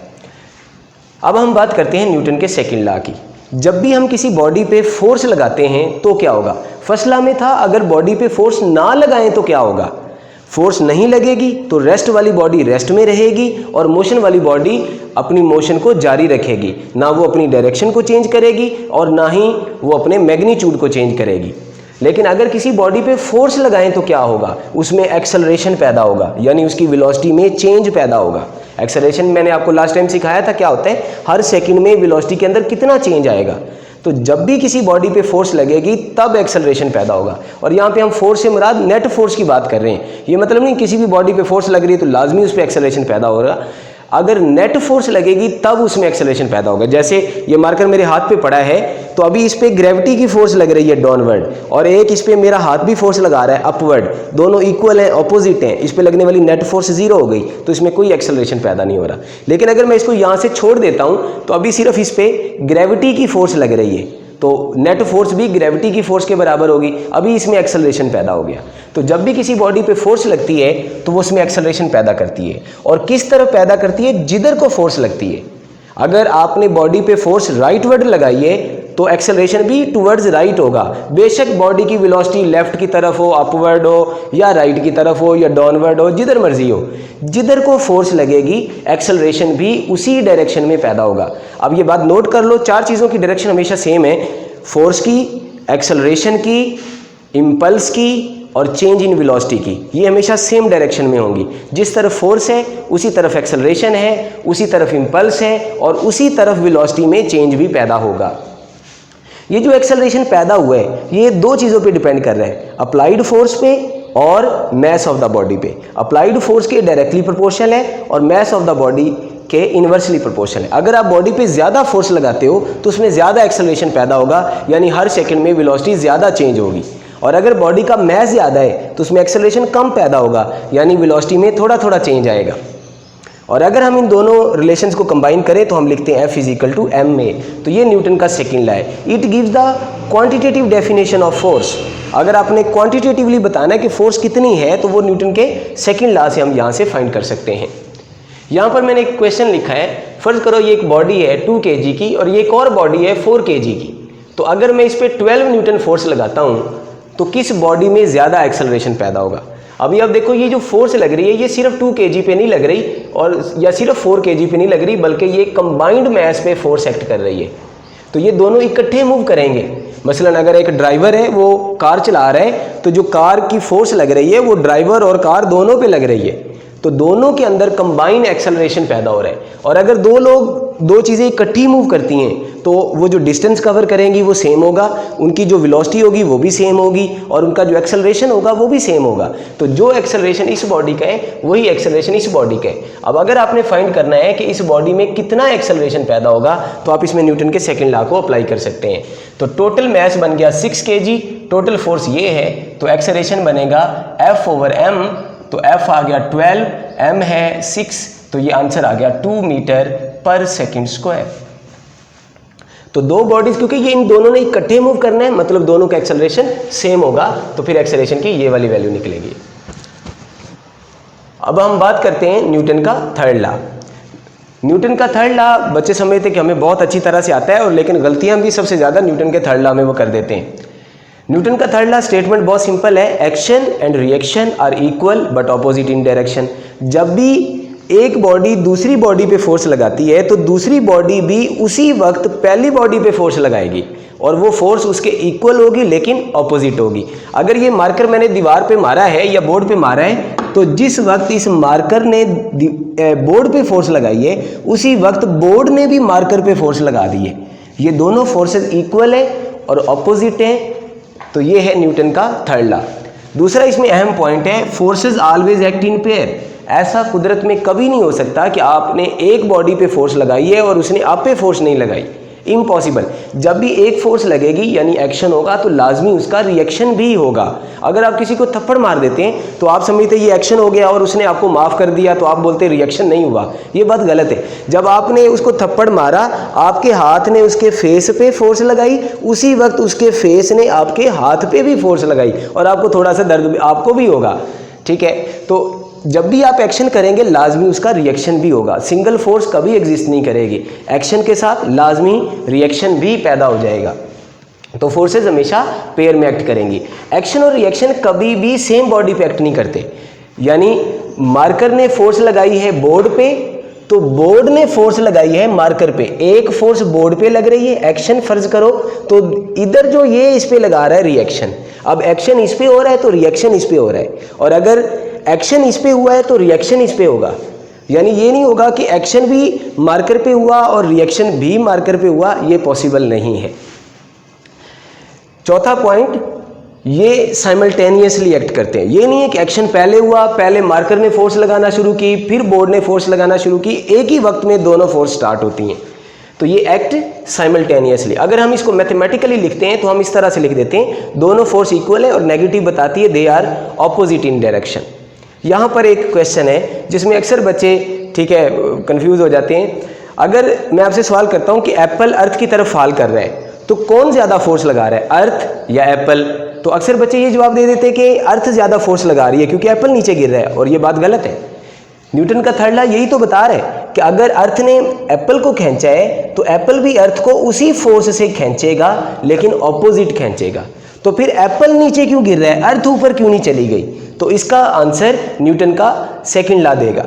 अब हम बात करते हैं न्यूटन के सेकंड लॉ की। जब भी हम किसी बॉडी पे फोर्स लगाते हैं तो क्या होगा? फर्स्ट लॉ में था अगर बॉडी पे फोर्स ना लगाएं तो क्या होगा? फोर्स नहीं लगेगी तो रेस्ट वाली बॉडी रेस्ट में रहेगी और मोशन वाली बॉडी अपनी मोशन को जारी रखेगी, ना वो अपनी डायरेक्शन को चेंज करेगी और ना ही वो अपने मैग्नीट्यूड को चेंज करेगी। लेकिन अगर किसी बॉडी पे फोर्स लगाएं तो क्या होगा? उसमें एक्सेलरेशन पैदा होगा, यानी उसकी वेलोसिटी में चेंज पैदा होगा। एक्सेलरेशन मैंने आपको लास्ट टाइम सिखाया था क्या होता है, हर सेकंड में वेलोसिटी के अंदर कितना चेंज आएगा। तो जब भी किसी बॉडी पे फोर्स लगेगी तब एक्सेलरेशन पैदा होगा। और यहाँ पे हम फोर्स से मुराद नेट फोर्स की बात कर रहे हैं। ये मतलब नहीं किसी भी बॉडी पे फोर्स लग रही है तो लाजमी उस पर एक्सेलरेशन पैदा होगा, अगर नेट फोर्स लगेगी तब उसमें एक्सेलरेशन पैदा होगा। जैसे ये मार्कर मेरे हाथ पे पड़ा है तो अभी इस पे ग्रेविटी की फोर्स लग रही है डाउनवर्ड, और एक इस पे मेरा हाथ भी फोर्स लगा रहा है अपवर्ड, दोनों इक्वल हैं, ऑपोजिट हैं, इस पे लगने वाली नेट फोर्स जीरो हो गई, तो इसमें कोई एक्सेलरेशन पैदा नहीं हो रहा। लेकिन अगर मैं इसको यहाँ से छोड़ देता हूँ तो अभी सिर्फ इस पे ग्रेविटी की फोर्स लग रही है, तो नेट फोर्स भी ग्रेविटी की फोर्स के बराबर होगी, अभी इसमें एक्सेलरेशन पैदा हो गया। तो जब भी किसी बॉडी पे फोर्स लगती है तो वो उसमें एक्सेलरेशन पैदा करती है, और किस तरफ पैदा करती है? जिधर को फोर्स लगती है। अगर आपने बॉडी पे फोर्स राइटवर्ड लगाई है तो एक्सेलरेशन भी टुवर्ड्स राइट होगा, बेशक बॉडी की वेलोसिटी लेफ्ट की तरफ हो, अपवर्ड हो, या राइट की तरफ हो, या डाउनवर्ड हो, जिधर मर्जी हो, जिधर को फोर्स लगेगी एक्सेलरेशन भी उसी डायरेक्शन में पैदा होगा। अब ये बात नोट कर लो, चार चीज़ों की डायरेक्शन हमेशा सेम है, फोर्स की, एक्सेलरेशन की, इम्पल्स की और चेंज इन वेलोसिटी की, ये हमेशा सेम डायरेक्शन में होंगी। जिस तरफ फोर्स है उसी तरफ एक्सेलरेशन है, उसी तरफ इम्पल्स है और उसी तरफ वेलोसिटी में चेंज भी पैदा होगा। ये जो एक्सेलरेशन पैदा हुआ है ये दो चीज़ों पे डिपेंड कर रहा है, अप्लाइड फोर्स पे और मैस ऑफ द बॉडी पे। अप्लाइड फोर्स के डायरेक्टली प्रोपोर्शनल है और मैस ऑफ द बॉडी के इन्वर्सली प्रोपोर्शनल है। अगर आप बॉडी पे ज़्यादा फोर्स लगाते हो तो उसमें ज़्यादा एक्सेलरेशन पैदा होगा, यानी हर सेकंड में वेलोसिटी ज़्यादा चेंज होगी। और अगर बॉडी का मैस ज़्यादा है तो उसमें एक्सेलरेशन कम पैदा होगा, यानी वेलोसिटी में थोड़ा थोड़ा चेंज आएगा। और अगर हम इन दोनों रिलेशंस को कंबाइन करें तो हम लिखते हैं F = ma। तो ये न्यूटन का सेकंड लॉ है। It gives the quantitative definition of force. अगर आपने क्वांटिटेटिवली बताना है कि फोर्स कितनी है तो वो न्यूटन के सेकंड लॉ से हम यहाँ से फाइंड कर सकते हैं। यहाँ पर मैंने एक क्वेश्चन लिखा है, फर्ज करो ये एक बॉडी है 2 kg की और ये एक और बॉडी है 4 kg की। तो अगर मैं इस पर 12 न्यूटन फोर्स लगाता हूँ तो किस बॉडी में ज़्यादा एक्सेलरेशन पैदा होगा? अभी आप देखो ये जो फोर्स लग रही है ये सिर्फ 2 kg पे नहीं लग रही और या सिर्फ 4 kg पे नहीं लग रही, बल्कि ये कंबाइंड मैस पे फोर्स एक्ट कर रही है। तो ये दोनों इकट्ठे मूव करेंगे। मसलन अगर एक ड्राइवर है वो कार चला रहा है तो जो कार की फोर्स लग रही है वो ड्राइवर और कार दोनों पे लग रही है, तो दोनों के अंदर कंबाइंड एक्सेलरेशन पैदा हो रहा है। और अगर दो चीज़ें इकट्ठी मूव करती हैं तो वो जो डिस्टेंस कवर करेंगी वो सेम होगा, उनकी जो वेलोसिटी होगी वो भी सेम होगी और उनका जो एक्सेलरेशन होगा वो भी सेम होगा। तो जो एक्सेलरेशन इस बॉडी का है वही एक्सेलरेशन इस बॉडी का है। अब अगर आपने फाइंड करना है कि इस बॉडी में कितना एक्सेलरेशन पैदा होगा तो आप इसमें न्यूटन के सेकंड लॉ को अप्लाई कर सकते हैं। तो टोटल मैस बन गया 6 kg, टोटल फोर्स ये है, तो एक्सेलरेशन बनेगा F/m। तो F आ गया 12, m है 6, तो ये आंसर आ गया 2 मीटर/सेकंड²। तो दो बॉडीज, क्योंकि ये इन दोनों ने इकट्ठे मूव करना है मतलब दोनों का एक्सेलरेशन सेम होगा, तो फिर एक्सेलरेशन की ये वाली वैल्यू निकलेगी। अब हम बात करते हैं न्यूटन का थर्ड लॉ। न्यूटन का थर्ड लॉ बच्चे समझते कि हमें बहुत अच्छी तरह से आता है, और लेकिन गलतियां भी सबसे ज़्यादा न्यूटन के थर्ड लॉ में वो कर देते हैं। न्यूटन का थर्ड लॉ स्टेटमेंट बहुत सिंपल है, action and reaction are equal but opposite in direction. जब भी एक बॉडी दूसरी बॉडी पे फोर्स लगाती है तो दूसरी बॉडी भी उसी वक्त पहली बॉडी पे फोर्स लगाएगी और वो फोर्स उसके इक्वल होगी लेकिन ऑपोजिट होगी। अगर ये मार्कर मैंने दीवार पे मारा है या बोर्ड पे मारा है तो जिस वक्त इस मार्कर ने बोर्ड पे फोर्स लगाई है उसी वक्त बोर्ड ने भी मार्कर पे फोर्स लगा दी है। ये दोनों फोर्सेस इक्वल है और ऑपोजिट हैं। तो ये है न्यूटन का थर्ड लॉ। दूसरा इसमें अहम पॉइंट है, forces always act in pair. ऐसा कुदरत में कभी नहीं हो सकता कि आपने एक बॉडी पे फोर्स लगाई है और उसने आप पे फोर्स नहीं लगाई, इम्पॉसिबल। जब भी एक फोर्स लगेगी यानी एक्शन होगा तो लाजमी उसका रिएक्शन भी होगा। अगर आप किसी को थप्पड़ मार देते हैं तो आप समझते ये एक्शन हो गया और उसने आपको माफ़ कर दिया तो आप बोलते रिएक्शन नहीं हुआ, ये बात गलत है। जब आपने उसको थप्पड़ मारा, आपके हाथ ने उसके फेस पे फोर्स लगाई, उसी वक्त उसके फेस ने आपके हाथ पे भी फोर्स लगाई और आपको थोड़ा सा दर्द आपको भी होगा, ठीक है। तो जब भी आप एक्शन करेंगे लाजमी उसका रिएक्शन भी होगा। सिंगल फोर्स कभी एग्जिस्ट नहीं करेगी, एक्शन के साथ लाजमी रिएक्शन भी पैदा हो जाएगा। तो फोर्सेस हमेशा पेयर में एक्ट करेंगी। एक्शन और रिएक्शन कभी भी सेम बॉडी पे एक्ट नहीं करते। यानी मार्कर ने फोर्स लगाई है बोर्ड पे तो बोर्ड ने फोर्स लगाई है मार्कर पे। एक फोर्स बोर्ड पे लग रही है, एक्शन फर्ज करो, तो इधर जो ये इस पे लगा रहा है रिएक्शन, अब एक्शन इस पे हो रहा है तो रिएक्शन इस पे हो रहा है, और अगर एक्शन इस पे हुआ है तो रिएक्शन इस पे होगा। यानी ये नहीं होगा कि एक्शन भी मार्कर पे हुआ और रिएक्शन भी मार्कर पे हुआ, ये पॉसिबल नहीं है। चौथा पॉइंट, ये साइमल्टेनियसली एक्ट करते हैं। ये नहीं है कि एक्शन पहले हुआ, पहले मार्कर ने फोर्स लगाना शुरू की, फिर बोर्ड ने फोर्स लगाना शुरू की, एक ही वक्त में दोनों फोर्स स्टार्ट होती हैं। तो ये एक्ट साइमल्टेनियसली। अगर हम इसको मैथमेटिकली लिखते हैं तो हम इस तरह से लिख देते हैं, दोनों फोर्स इक्वल है और नेगेटिव बताती है they are opposite in direction. यहाँ पर एक क्वेश्चन है जिसमें अक्सर बच्चे, ठीक है, कंफ्यूज हो जाते हैं। अगर मैं आपसे सवाल करता हूँ कि एप्पल अर्थ की तरफ फॉल कर रहा है तो कौन ज़्यादा फोर्स लगा रहा है, अर्थ या एप्पल? तो अक्सर बच्चे ये जवाब दे देते हैं कि अर्थ ज़्यादा फोर्स लगा रही है क्योंकि एप्पल नीचे गिर रहा है, और ये बात गलत है। न्यूटन का थर्ड लॉ यही तो बता रहा है कि अगर अर्थ ने एप्पल को खींचा है तो एप्पल भी अर्थ को उसी फोर्स से खींचेगा लेकिन ऑपोजिट खींचेगा। तो फिर एप्पल नीचे क्यों गिर रहा है, अर्थ ऊपर क्यों नहीं चली गई? तो इसका आंसर न्यूटन का सेकंड लॉ देगा।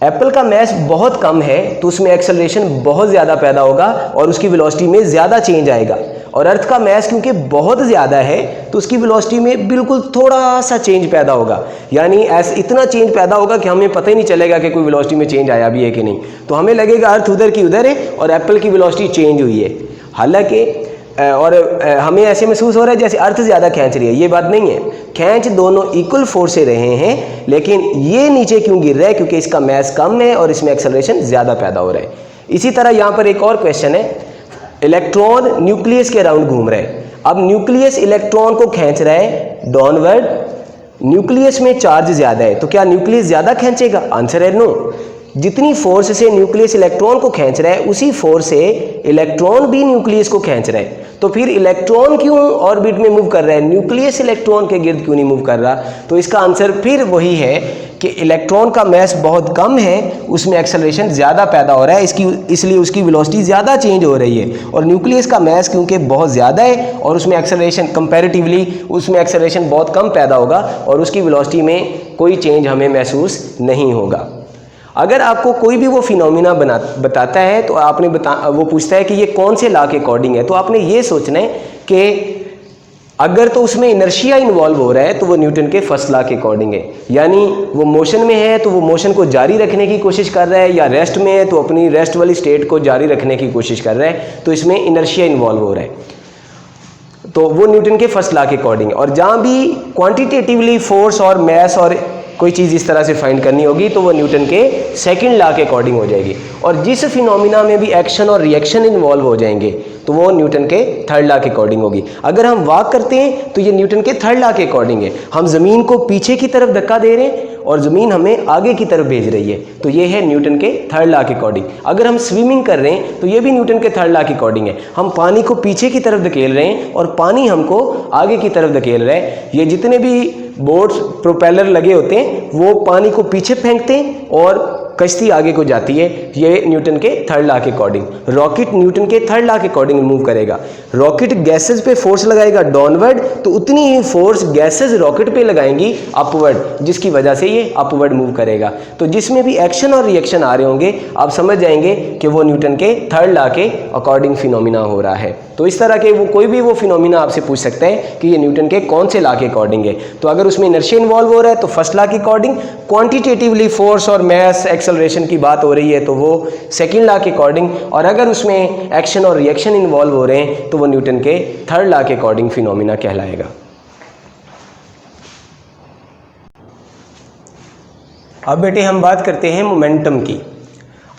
एप्पल का मास बहुत कम है तो उसमें एक्सेलरेशन बहुत ज़्यादा पैदा होगा और उसकी वेलोसिटी में ज़्यादा चेंज आएगा, और अर्थ का मास क्योंकि बहुत ज़्यादा है तो उसकी वेलोसिटी में बिल्कुल थोड़ा सा चेंज पैदा होगा। यानी ऐसा इतना चेंज पैदा होगा कि हमें पता ही नहीं चलेगा कि कोई वेलोसिटी में चेंज आया भी है कि नहीं। तो हमें लगेगा अर्थ उधर की उधर है और एप्पल की वेलोसिटी चेंज हुई है, हालांकि और हमें ऐसे महसूस हो रहा है जैसे अर्थ ज़्यादा खींच रही है। ये बात नहीं है, खींच दोनों इक्वल फोर्स से रहे हैं, लेकिन ये नीचे क्यों गिर रहा है? क्योंकि इसका मास कम है और इसमें एक्सेलरेशन ज़्यादा पैदा हो रहा है। इसी तरह यहाँ पर एक और क्वेश्चन है, इलेक्ट्रॉन न्यूक्लियस के अराउंड घूम रहा है। अब न्यूक्लियस इलेक्ट्रॉन को खींच रहा है डाउनवर्ड, न्यूक्लियस में चार्ज ज़्यादा है तो क्या न्यूक्लियस ज़्यादा खींचेगा? आंसर है नो। जितनी फोर्स से न्यूक्लियस इलेक्ट्रॉन को खींच रहा है उसी फोर्स से इलेक्ट्रॉन भी न्यूक्लियस को खींच रहा है। तो फिर इलेक्ट्रॉन क्यों ऑर्बिट में मूव कर रहा है, न्यूक्लियस इलेक्ट्रॉन के गिर्द क्यों नहीं मूव कर रहा? तो इसका आंसर फिर वही है कि इलेक्ट्रॉन का मास बहुत कम है, उसमें एक्सेलरेशन ज़्यादा पैदा हो रहा है, इसलिए उसकी वेलोसिटी ज़्यादा चेंज हो रही है। और न्यूक्लियस का मास क्योंकि बहुत ज़्यादा है और उसमें एक्सेलरेशन कंपैरेटिवली उसमें एक्सेलरेशन बहुत कम पैदा होगा और उसकी वेलोसिटी में कोई चेंज हमें महसूस नहीं होगा। अगर आपको कोई भी वो फिनोमिना बताता है तो आपने वो पूछता है कि ये कौन से लॉ के अकॉर्डिंग है, तो आपने ये सोचना है कि अगर तो उसमें इनर्शिया इन्वॉल्व हो रहा है तो वो न्यूटन के फर्स्ट लॉ के अकॉर्डिंग है। यानी वो मोशन में है तो वो मोशन को जारी रखने की कोशिश कर रहा है, या रेस्ट में है तो अपनी रेस्ट वाली स्टेट को जारी रखने की कोशिश कर रहा है, तो इसमें इनर्शिया इन्वॉल्व हो रहा है। तो वो न्यूटन के फर्स्ट लॉ के अकॉर्डिंग है। और जहाँ भी क्वांटिटेटिवली फोर्स और मास और कोई चीज़ इस तरह से फाइंड करनी होगी तो वो न्यूटन के सेकंड लॉ के अकॉर्डिंग हो जाएगी। और जिस फिनोमिना में भी एक्शन और रिएक्शन इन्वॉल्व हो जाएंगे तो वो न्यूटन के थर्ड लॉ के अकॉर्डिंग होगी। अगर हम वॉक करते हैं तो ये न्यूटन के थर्ड लॉ के अकॉर्डिंग है। हम ज़मीन को पीछे की तरफ धक्का दे रहे हैं और ज़मीन हमें आगे की तरफ भेज रही है, तो ये है न्यूटन के थर्ड लॉ के अकॉर्डिंग। अगर हम स्विमिंग कर रहे हैं तो ये भी न्यूटन के थर्ड लॉ के अकॉर्डिंग है। हम पानी को पीछे की तरफ धकेल रहे हैं और पानी हमको आगे की तरफ धकेल रहा है। ये जितने भी बोट्स प्रोपेलर लगे होते हैं वो पानी को पीछे फेंकते हैं और कश्ती आगे को जाती है, ये न्यूटन के थर्ड लॉ के अकॉर्डिंग। रॉकेट न्यूटन के थर्ड लॉ के अकॉर्डिंग मूव करेगा। रॉकेट गैसेस पे फोर्स लगाएगा डाउनवर्ड, तो उतनी ही फोर्स गैसेस रॉकेट पे लगाएंगी अपवर्ड, जिसकी वजह से ये अपवर्ड मूव करेगा। तो जिसमें भी एक्शन और रिएक्शन आ रहे होंगे आप समझ जाएंगे कि वो न्यूटन के थर्ड लॉ के अकॉर्डिंग फिनोमिना हो रहा है। तो इस तरह के वो कोई भी वो फिनोमिना आपसे पूछ सकते हैं कि ये न्यूटन के कौन से लॉ के अकॉर्डिंग है। तो अगर उसमें इनर्शिया इन्वॉल्व हो रहा है तो फर्स्ट लॉ के अकॉर्डिंग, क्वांटिटेटिवली फोर्स और मास एक्सेलरेशन की बात हो रही है तो वो सेकंड लॉ के अकॉर्डिंग, और अगर उसमें एक्शन और रिएक्शन इन्वॉल्व हो रहे हैं तो वो न्यूटन के थर्ड लॉ के अकॉर्डिंग फिनोमिना कहलाएगा। अब बेटे हम बात करते हैं मोमेंटम की।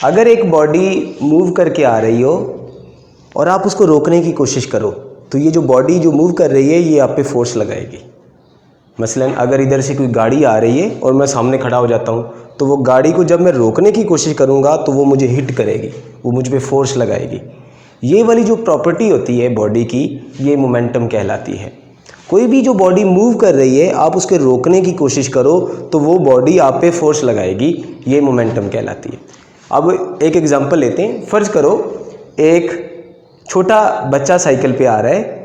अगर एक बॉडी मूव करके आ रही हो और आप उसको रोकने की कोशिश करो तो ये जो बॉडी जो मूव कर रही है ये आप पे फोर्स लगाएगी। मसलन अगर इधर से कोई गाड़ी आ रही है और मैं सामने खड़ा हो जाता हूँ तो वो गाड़ी को जब मैं रोकने की कोशिश करूँगा तो वो मुझे हिट करेगी, वो मुझ पे फोर्स लगाएगी। ये वाली जो प्रॉपर्टी होती है बॉडी की ये मोमेंटम कहलाती है। कोई भी जो बॉडी मूव कर रही है आप उसके रोकने की कोशिश करो तो वो बॉडी आप पे फोर्स लगाएगी, ये मोमेंटम कहलाती है। अब एक एग्जांपल लेते हैं। फ़र्ज़ करो एक छोटा बच्चा साइकिल पे आ रहा है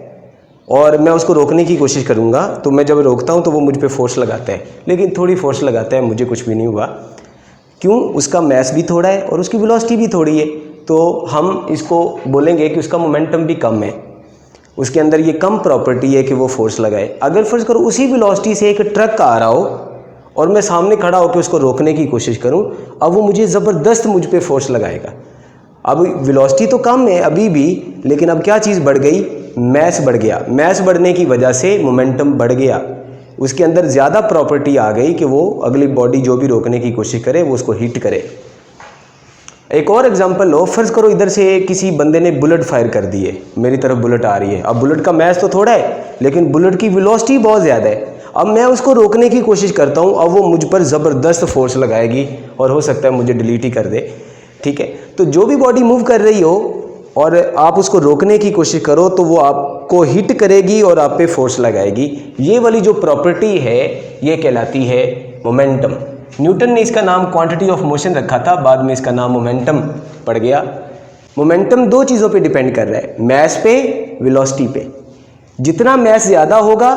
और मैं उसको रोकने की कोशिश करूँगा, तो मैं जब रोकता हूँ तो वो मुझ पे फोर्स लगाता है, लेकिन थोड़ी फोर्स लगाता है, मुझे कुछ भी नहीं हुआ। क्यों? उसका मास भी थोड़ा है और उसकी वेलोसिटी भी थोड़ी है, तो हम इसको बोलेंगे कि उसका मोमेंटम भी कम है, उसके अंदर ये कम प्रॉपर्टी है कि वो फोर्स लगाए। अगर फ़र्ज़ करो उसी वेलोसिटी से एक ट्रक आ रहा हो और मैं सामने खड़ा होकर उसको रोकने की कोशिश करूं, अब वो मुझे ज़बरदस्त मुझ पे फोर्स लगाएगा। अब वेलोसिटी तो कम है अभी भी, लेकिन अब क्या चीज़ बढ़ गई? मास बढ़ गया। मास बढ़ने की वजह से मोमेंटम बढ़ गया, उसके अंदर ज़्यादा प्रॉपर्टी आ गई कि वो अगली बॉडी जो भी रोकने की कोशिश करे वो उसको हिट करे। एक और एग्जांपल लो। फ़र्ज़ करो इधर से किसी बंदे ने बुलेट फायर कर दी है, मेरी तरफ बुलेट आ रही है। अब बुलेट का मास तो थोड़ा है लेकिन बुलेट की वेलोसिटी बहुत ज़्यादा है। अब मैं उसको रोकने की कोशिश करता हूँ, अब वो मुझ पर ज़बरदस्त फोर्स लगाएगी और हो सकता है मुझे डिलीट ही कर दे। ठीक है, तो जो भी बॉडी मूव कर रही हो और आप उसको रोकने की कोशिश करो तो वो आपको हिट करेगी और आप पे फोर्स लगाएगी। ये वाली जो प्रॉपर्टी है ये कहलाती है मोमेंटम। न्यूटन ने इसका नाम क्वांटिटी ऑफ मोशन रखा था, बाद में इसका नाम मोमेंटम पड़ गया। मोमेंटम दो चीज़ों पे डिपेंड कर रहा है, मास पे, वेलोसिटी पे। जितना मास ज़्यादा होगा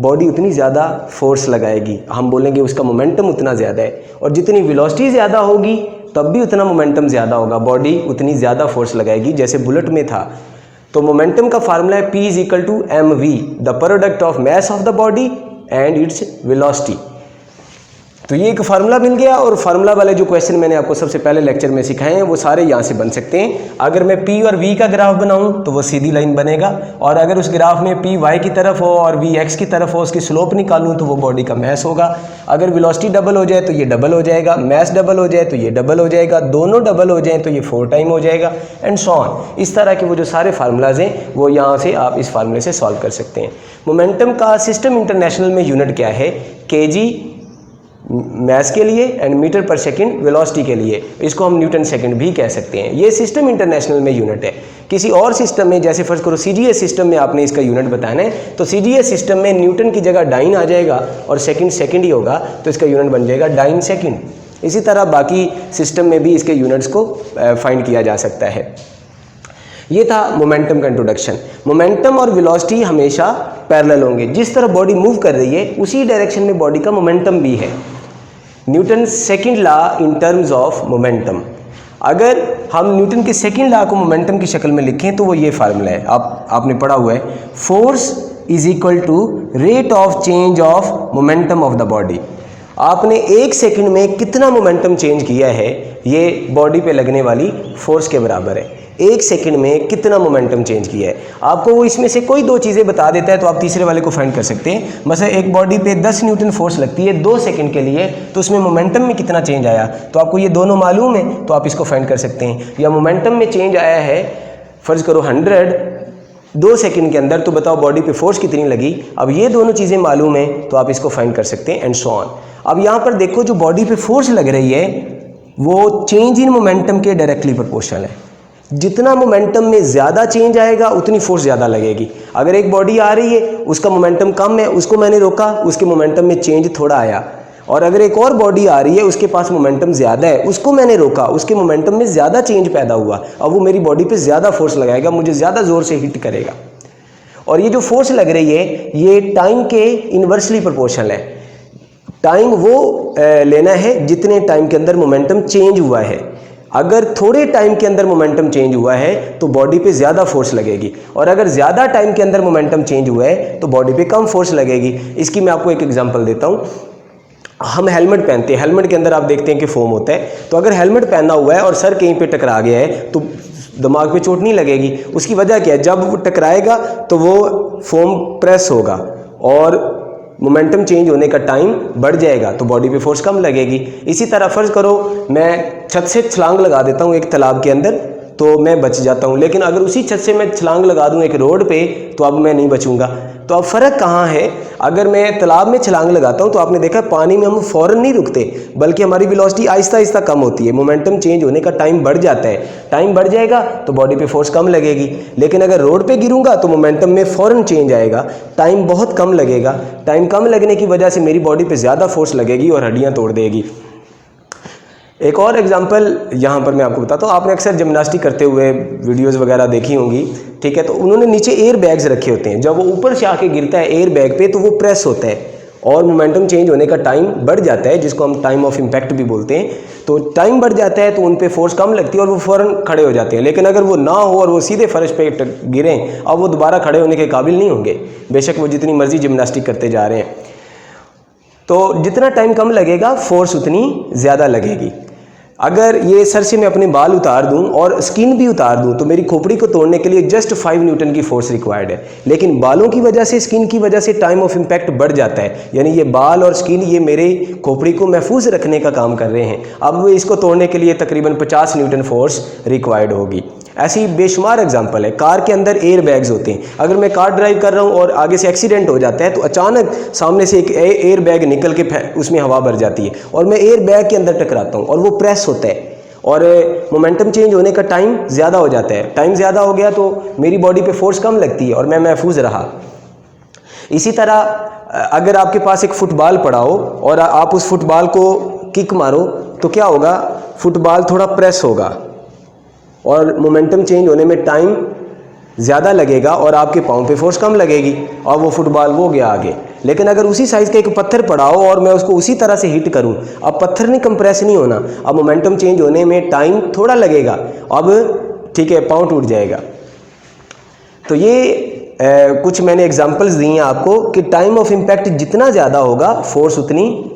बॉडी उतनी ज़्यादा फोर्स लगाएगी, हम बोलेंगे उसका मोमेंटम उतना ज़्यादा है। और जितनी वेलोसिटी ज़्यादा होगी तब भी उतना मोमेंटम ज़्यादा होगा, बॉडी उतनी ज़्यादा फोर्स लगाएगी, जैसे बुलेट में था। तो मोमेंटम का फार्मूला है P = mv, the product of mass of the body and its velocity. तो ये एक फार्मूला मिल गया, और फार्मूला वाले जो क्वेश्चन मैंने आपको सबसे पहले लेक्चर में सिखाए हैं वो सारे यहाँ से बन सकते हैं। अगर मैं P और V का ग्राफ बनाऊँ तो वो सीधी लाइन बनेगा, और अगर उस ग्राफ में P y की तरफ हो और V x की तरफ हो, उसकी स्लोप निकालूँ तो वो बॉडी का मास होगा। अगर वेलोसिटी डबल हो जाए तो ये डबल हो जाएगा, मास डबल हो जाए तो ये डबल हो जाएगा, दोनों डबल हो जाए तो ये 4 टाइम हो जाएगा, एंड सो ऑन। इस तरह के वो जो सारे फार्मूलाज हैं वो यहाँ से आप इस फार्मूले से सॉल्व कर सकते हैं। मोमेंटम का सिस्टम इंटरनेशनल में यूनिट क्या है? kg मास के लिए एंड मीटर पर सेकंड वेलोसिटी के लिए, इसको हम न्यूटन सेकंड भी कह सकते हैं। ये सिस्टम इंटरनेशनल में यूनिट है। किसी और सिस्टम में, जैसे फर्ज करो CGS सिस्टम में आपने इसका यूनिट बताना है, तो CGS सिस्टम में न्यूटन की जगह डाइन आ जाएगा और सेकंड ही होगा, तो इसका यूनिट बन जाएगा डाइन सेकंड। इसी तरह बाकी सिस्टम में भी इसके यूनिट्स को फाइंड किया जा सकता है। ये था मोमेंटम का इंट्रोडक्शन। मोमेंटम और वेलोसिटी हमेशा पैरेलल होंगे, जिस तरह बॉडी मूव कर रही है उसी डायरेक्शन में बॉडी का मोमेंटम भी है। Newton second law in terms of momentum, अगर हम न्यूटन के सेकंड लॉ को मोमेंटम की शक्ल में लिखें तो वो ये फार्मूला है, आपने पढ़ा हुआ है, force is equal to rate of change of momentum of the body. आपने 1 सेकंड में कितना मोमेंटम चेंज किया है ये बॉडी पे लगने वाली फोर्स के बराबर है। 1 सेकंड में कितना मोमेंटम चेंज किया है, आपको वो इसमें से कोई 2 चीज़ें बता देता है तो आप तीसरे वाले को फाइंड कर सकते हैं। मतलब एक बॉडी पे 10 न्यूटन फोर्स लगती है 2 सेकंड के लिए, तो उसमें मोमेंटम में कितना चेंज आया, तो आपको ये दोनों मालूम है तो आप इसको फाइंड कर सकते हैं। या मोमेंटम में चेंज आया है, फ़र्ज़ करो 100 2 सेकंड के अंदर, तो बताओ बॉडी पे फोर्स कितनी लगी। अब ये दोनों चीज़ें मालूम है तो आप इसको फाइंड कर सकते हैं, एंड सो ऑन। अब यहाँ पर देखो जो बॉडी पे फोर्स लग रही है वो चेंज इन मोमेंटम के डायरेक्टली प्रोपोर्शनल है। जितना मोमेंटम में ज़्यादा चेंज आएगा उतनी फोर्स ज़्यादा लगेगी। अगर एक बॉडी आ रही है उसका मोमेंटम कम है, उसको मैंने रोका, उसके मोमेंटम में चेंज थोड़ा आया, और अगर एक और बॉडी आ रही है, उसके पास मोमेंटम ज़्यादा है, उसको मैंने रोका, उसके मोमेंटम में ज़्यादा चेंज पैदा हुआ, अब वो मेरी बॉडी पे ज़्यादा फोर्स लगाएगा, मुझे ज़्यादा ज़ोर से हिट करेगा। और ये जो फोर्स लग रही है ये टाइम के इन्वर्सली प्रोपोर्शनल है। टाइम वो लेना है जितने टाइम के अंदर मोमेंटम चेंज हुआ है। अगर थोड़े टाइम के अंदर मोमेंटम चेंज हुआ है तो बॉडी पे ज़्यादा फोर्स लगेगी, और अगर ज़्यादा टाइम के अंदर मोमेंटम चेंज हुआ है तो बॉडी पे कम फोर्स लगेगी। इसकी मैं आपको एक एग्जांपल देता हूँ। हम हेलमेट पहनते हैं, हेलमेट के अंदर आप देखते हैं कि फोम होता है, तो अगर हेलमेट पहना हुआ है और सर कहीं पे टकरा गया है तो दिमाग पे चोट नहीं लगेगी। उसकी वजह क्या है? जब वो टकराएगा तो वो फोम प्रेस होगा और मोमेंटम चेंज होने का टाइम बढ़ जाएगा, तो बॉडी पे फोर्स कम लगेगी। इसी तरह फ़र्ज़ करो मैं छत से छलांग लगा देता हूँ एक तालाब के अंदर, तो मैं बच जाता हूँ, लेकिन अगर उसी छत से मैं छलांग लगा दूँ एक रोड पे तो अब मैं नहीं बचूंगा। तो अब फ़र्क कहाँ है? अगर मैं तालाब में छलांग लगाता हूँ तो आपने देखा पानी में हम फ़ौरन नहीं रुकते, बल्कि हमारी वेलोसिटी आहिस्ता आहिस्ता कम होती है, मोमेंटम चेंज होने का टाइम बढ़ जाता है। टाइम बढ़ जाएगा तो बॉडी पे फोर्स कम लगेगी, लेकिन अगर रोड पे गिरूंगा तो मोमेंटम में फ़ौरन चेंज आएगा, टाइम बहुत कम लगेगा। टाइम कम लगने की वजह से मेरी बॉडी पे ज़्यादा फोर्स लगेगी और हड्डियाँ तोड़ देगी। एक और एग्जांपल यहाँ पर मैं आपको बताता हूँ। आपने अक्सर जिम्नास्टिक करते हुए वीडियोस वगैरह देखी होंगी, ठीक है? तो उन्होंने नीचे एयर बैग्स रखे होते हैं, जब वो ऊपर से आके गिरता है एयर बैग पे तो वो प्रेस होता है और मोमेंटम चेंज होने का टाइम बढ़ जाता है, जिसको हम टाइम ऑफ इम्पैक्ट भी बोलते हैं। तो टाइम बढ़ जाता है तो उन पे फोर्स कम लगती है और वो फ़ौरन खड़े हो जाते हैं। लेकिन अगर वो ना हो और वो सीधे फर्श पे गिरें, अब वो दोबारा खड़े होने के काबिल नहीं होंगे, बेशक वो जितनी मर्जी जिम्नास्टिक करते जा रहे हैं। तो जितना टाइम कम लगेगा फोर्स उतनी ज़्यादा लगेगी। अगर ये सर से मैं अपने बाल उतार दूं और स्किन भी उतार दूं तो मेरी खोपड़ी को तोड़ने के लिए जस्ट 5 न्यूटन की फोर्स रिक्वायर्ड है, लेकिन बालों की वजह से, स्किन की वजह से टाइम ऑफ इम्पैक्ट बढ़ जाता है। यानी ये बाल और स्किन ये मेरे खोपड़ी को महफूज रखने का काम कर रहे हैं। अब इसको तोड़ने के लिए तकरीबन 50 न्यूटन फोर्स रिक्वायर्ड होगी। ऐसी बेशुमार एग्जाम्पल है। कार के अंदर एयर बैग्स होते हैं। अगर मैं कार ड्राइव कर रहा हूँ और आगे से एक्सीडेंट हो जाता है तो अचानक सामने से एक एयर बैग निकल के उसमें हवा भर जाती है और मैं एयर बैग के अंदर टकराता हूँ और वो प्रेस होता है और मोमेंटम चेंज होने का टाइम ज़्यादा हो जाता है। टाइम ज़्यादा हो गया तो मेरी बॉडी पे फोर्स कम लगती है और मैं महफूज रहा। इसी तरह अगर आपके पास एक फुटबॉल पड़ा हो और आप उस फुटबॉल को किक मारो तो क्या होगा? फुटबॉल थोड़ा प्रेस होगा और मोमेंटम चेंज होने में टाइम ज़्यादा लगेगा और आपके पाँव पे फोर्स कम लगेगी और वो फुटबॉल वो गया आगे। लेकिन अगर उसी साइज़ का एक पत्थर पड़ा हो और मैं उसको उसी तरह से हिट करूं, अब पत्थर नहीं कंप्रेस नहीं होना, अब मोमेंटम चेंज होने में टाइम थोड़ा लगेगा, अब ठीक है पाँव टूट जाएगा। तो ये कुछ मैंने एग्जांपल्स दी हैं आपको कि टाइम ऑफ इम्पैक्ट जितना ज़्यादा होगा फोर्स उतनी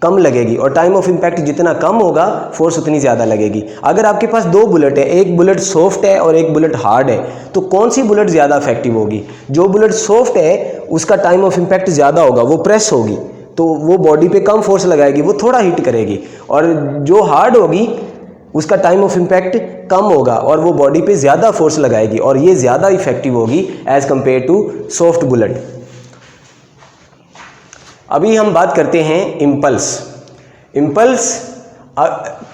कम लगेगी और टाइम ऑफ इम्पैक्ट जितना कम होगा फोर्स उतनी ज़्यादा लगेगी। अगर आपके पास 2 बुलेट है, एक बुलेट सॉफ्ट है और एक बुलेट हार्ड है, तो कौन सी बुलेट ज़्यादा इफेक्टिव होगी? जो बुलेट सॉफ्ट है उसका टाइम ऑफ इम्पैक्ट ज़्यादा होगा, वो प्रेस होगी तो वो बॉडी पे कम फोर्स लगाएगी, वो थोड़ा हिट करेगी, और जो हार्ड होगी उसका टाइम ऑफ इम्पैक्ट कम होगा और वो बॉडी पे ज़्यादा फोर्स लगाएगी और ये ज़्यादा इफेक्टिव होगी as compared to soft bullet. अभी हम बात करते हैं इम्पल्स। इम्पल्स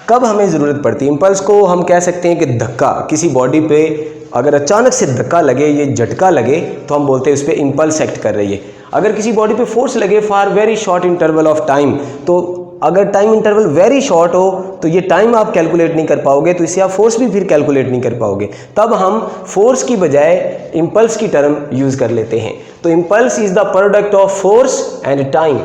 कब हमें ज़रूरत पड़ती है? इम्पल्स को हम कह सकते हैं कि धक्का, किसी बॉडी पे अगर अचानक से धक्का लगे, ये झटका लगे, तो हम बोलते हैं उस पर इम्पल्स एक्ट कर रही है। अगर किसी बॉडी पे फोर्स लगे for very short interval of time, तो अगर टाइम इंटरवल वेरी शॉर्ट हो तो ये टाइम आप कैलकुलेट नहीं कर पाओगे, तो इससे आप फोर्स भी फिर कैलकुलेट नहीं कर पाओगे। तब हम फोर्स की बजाय इम्पल्स की टर्म यूज़ कर लेते हैं। तो impulse is the product of force and time.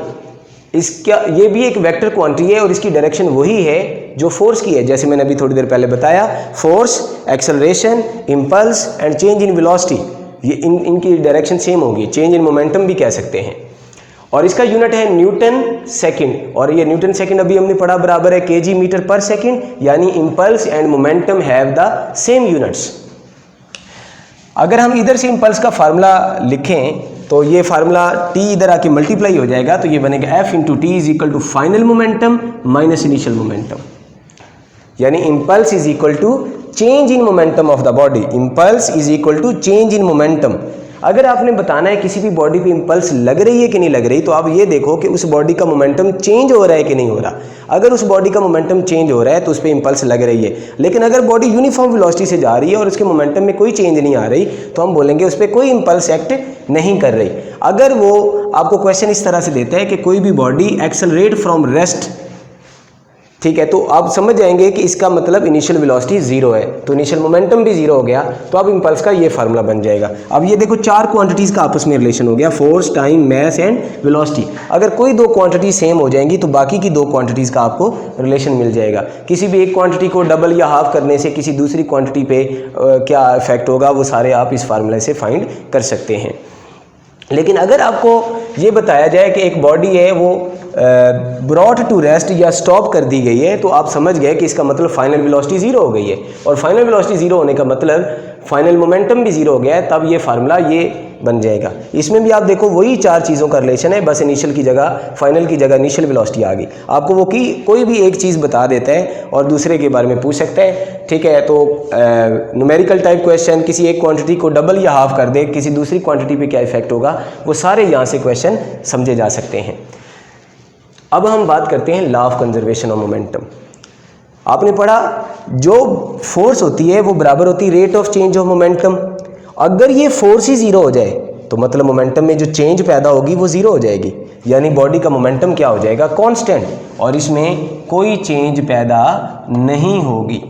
इसका ये भी एक वेक्टर क्वांटिटी है और इसकी डायरेक्शन वही है जो फोर्स की है, जैसे मैंने अभी थोड़ी देर पहले बताया। Force, acceleration, impulse and change in velocity, ये इनकी डायरेक्शन सेम होगी। चेंज इन मोमेंटम भी कह सकते हैं। और इसका यूनिट है न्यूटन सेकंड, और ये न्यूटन सेकंड अभी हमने पढ़ा बराबर है केजी मीटर पर सेकंड, यानी impulse and momentum have the same units. अगर हम इधर से इम्पल्स का फार्मूला लिखें तो ये फार्मूला t इधर आके मल्टीप्लाई हो जाएगा, तो ये बनेगा F into T is equal to final momentum minus initial momentum, यानी impulse is equal to change in momentum of the body. Impulse is equal to change in momentum. अगर आपने बताना है किसी भी बॉडी पे इंपल्स लग रही है कि नहीं लग रही, तो आप ये देखो कि उस बॉडी का मोमेंटम चेंज हो रहा है कि नहीं हो रहा। अगर उस बॉडी का मोमेंटम चेंज हो रहा है तो उस पर इंपल्स लग रही है। लेकिन अगर बॉडी यूनिफॉर्म वेलोसिटी से जा रही है और उसके मोमेंटम में कोई चेंज नहीं आ रही, तो हम बोलेंगे उस पर कोई इंपल्स एक्ट नहीं कर रही। अगर वो आपको क्वेश्चन इस तरह से देता है कि कोई भी बॉडी एक्सेलरेट फ्रॉम रेस्ट, ठीक है, तो आप समझ जाएंगे कि इसका मतलब इनिशियल वेलोसिटी जीरो है, तो इनिशियल मोमेंटम भी जीरो हो गया, तो अब इंपल्स का ये फार्मूला बन जाएगा। अब ये देखो चार क्वांटिटीज़ का आपस में रिलेशन हो गया, force, time, mass and velocity. अगर कोई दो क्वांटिटी सेम हो जाएंगी तो बाकी की दो क्वांटिटीज़ का आपको रिलेशन मिल जाएगा। किसी भी एक क्वांटिटी को डबल या हाफ करने से किसी दूसरी क्वांटिटी पे क्या इफेक्ट होगा, वो सारे आप इस फार्मूले से फाइंड कर सकते हैं। लेकिन अगर आपको ये बताया जाए कि एक बॉडी है वो ब्रॉट टू रेस्ट या स्टॉप कर दी गई है, तो आप समझ गए कि इसका मतलब फाइनल वेलोसिटी जीरो हो गई है, और फाइनल वेलोसिटी जीरो होने का मतलब फाइनल मोमेंटम भी जीरो हो गया है, तब ये फार्मूला ये बन जाएगा। इसमें भी आप देखो वही चार चीज़ों का रिलेशन है, बस इनिशियल की जगह, फाइनल की जगह इनिशियल वेलोसिटी आ गई। आपको वो की कोई भी एक चीज़ बता देता है और दूसरे के बारे में पूछ सकता है, ठीक है। तो न्यूमेरिकल टाइप क्वेश्चन, किसी एक क्वांटिटी को डबल या हाफ कर दे, किसी दूसरी क्वांटिटी पे क्या इफेक्ट होगा, वो सारे यहाँ से क्वेश्चन समझे जा सकते हैं। अब हम बात करते हैं law of conservation of momentum. आपने पढ़ा जो फोर्स होती है वो बराबर होती है rate of change of momentum. अगर ये फोर्स ही जीरो हो जाए तो मतलब मोमेंटम में जो चेंज पैदा होगी वो जीरो हो जाएगी, यानी बॉडी का मोमेंटम क्या हो जाएगा, कांस्टेंट, और इसमें कोई चेंज पैदा नहीं होगी।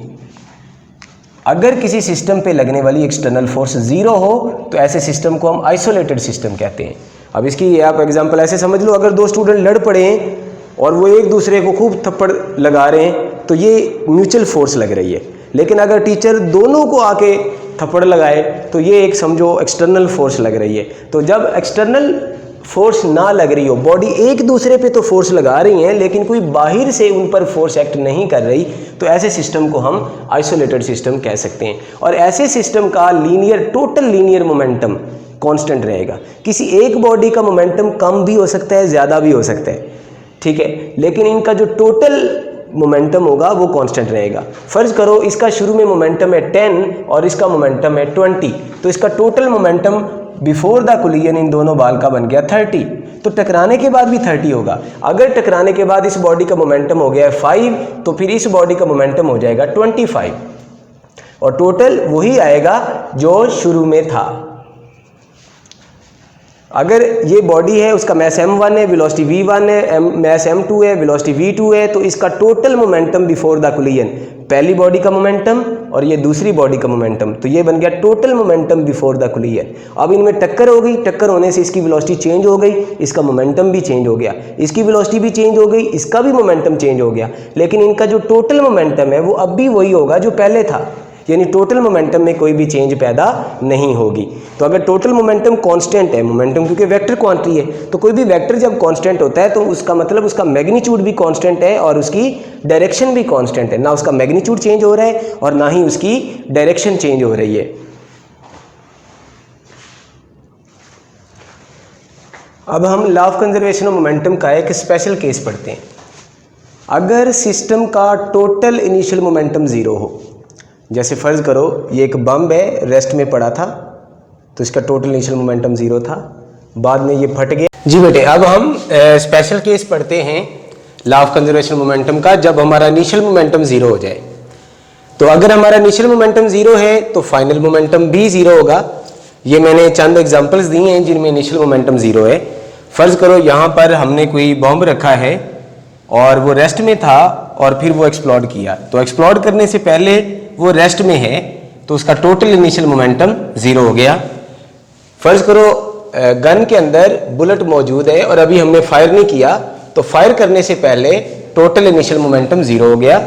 अगर किसी सिस्टम पे लगने वाली एक्सटर्नल फोर्स जीरो हो तो ऐसे सिस्टम को हम आइसोलेटेड सिस्टम कहते हैं। अब इसकी आप एग्जांपल ऐसे समझ लो, अगर दो स्टूडेंट लड़ पड़े हैं और वो एक दूसरे को खूब थप्पड़ लगा रहे हैं तो ये म्यूचुअल फोर्स लग रही है। लेकिन अगर टीचर दोनों को आके थप्पड़ लगाए तो ये एक समझो एक्सटर्नल फोर्स लग रही है। तो जब एक्सटर्नल फोर्स ना लग रही हो, बॉडी एक दूसरे पे तो फोर्स लगा रही हैं लेकिन कोई बाहर से उन पर फोर्स एक्ट नहीं कर रही, तो ऐसे सिस्टम को हम आइसोलेटेड सिस्टम कह सकते हैं। और ऐसे सिस्टम का linear, total linear momentum constant रहेगा। किसी एक बॉडी का मोमेंटम कम भी हो सकता है, ज़्यादा भी हो सकता है, ठीक है, लेकिन इनका जो टोटल मोमेंटम होगा वो कांस्टेंट रहेगा। फर्ज करो इसका शुरू में मोमेंटम है 10 और इसका मोमेंटम है 20, तो इसका total momentum before the collision इन दोनों बाल का बन गया 30, तो टकराने के बाद भी 30 होगा। अगर टकराने के बाद इस बॉडी का मोमेंटम हो गया है 5, तो फिर इस बॉडी का मोमेंटम हो जाएगा 25, और टोटल वही आएगा जो शुरू में था। अगर ये बॉडी है, उसका मास m1 है, वेलोसिटी v1 है, मास m2 है, वेलोसिटी v2 है, तो इसका total momentum before the collision, पहली बॉडी का मोमेंटम और ये दूसरी बॉडी का मोमेंटम, तो ये बन गया total momentum before the collision. अब इनमें टक्कर हो गई, टक्कर होने से इसकी वेलोसिटी चेंज हो गई, इसका मोमेंटम भी चेंज हो गया, इसकी वेलोसिटी भी चेंज हो गई, इसका भी मोमेंटम चेंज हो गया, लेकिन इनका जो टोटल मोमेंटम है वो अब भी वही होगा जो पहले था, यानी टोटल मोमेंटम में कोई भी चेंज पैदा नहीं होगी। तो अगर टोटल मोमेंटम कांस्टेंट है, मोमेंटम क्योंकि वेक्टर क्वांटिटी है, तो कोई भी वेक्टर जब कांस्टेंट होता है तो उसका मतलब उसका मैग्नीट्यूड भी कांस्टेंट है और उसकी डायरेक्शन भी कांस्टेंट है। ना उसका मैग्नीट्यूड चेंज हो रहा है और ना ही उसकी डायरेक्शन चेंज हो रही है। अब हम law of conservation of momentum का एक स्पेशल केस पढ़ते हैं। अगर सिस्टम का टोटल इनिशियल मोमेंटम जीरो हो, जैसे फ़र्ज़ करो ये एक बम है, रेस्ट में पड़ा था, तो इसका टोटल इनिशियल मोमेंटम ज़ीरो था, बाद में ये फट गया। जी बेटे, अब हम स्पेशल केस पढ़ते हैं लॉ ऑफ कंजर्वेशन मोमेंटम का, जब हमारा इनिशियल मोमेंटम ज़ीरो हो जाए। तो अगर हमारा इनिशियल मोमेंटम ज़ीरो है तो फाइनल मोमेंटम भी ज़ीरो होगा। ये मैंने चंद एग्जांपल्स दिए हैं जिनमें इनिशियल मोमेंटम ज़ीरो है। फ़र्ज़ करो यहाँ पर हमने कोई बॉम्ब रखा है और वो रेस्ट में था और फिर वो एक्सप्लोड किया, तो एक्सप्लोड करने से पहले वो रेस्ट में है तो उसका टोटल इनिशियल मोमेंटम ज़ीरो हो गया। फ़र्ज़ करो गन के अंदर बुलेट मौजूद है और अभी हमने फायर नहीं किया, तो फायर करने से पहले टोटल इनिशियल मोमेंटम ज़ीरो हो गया।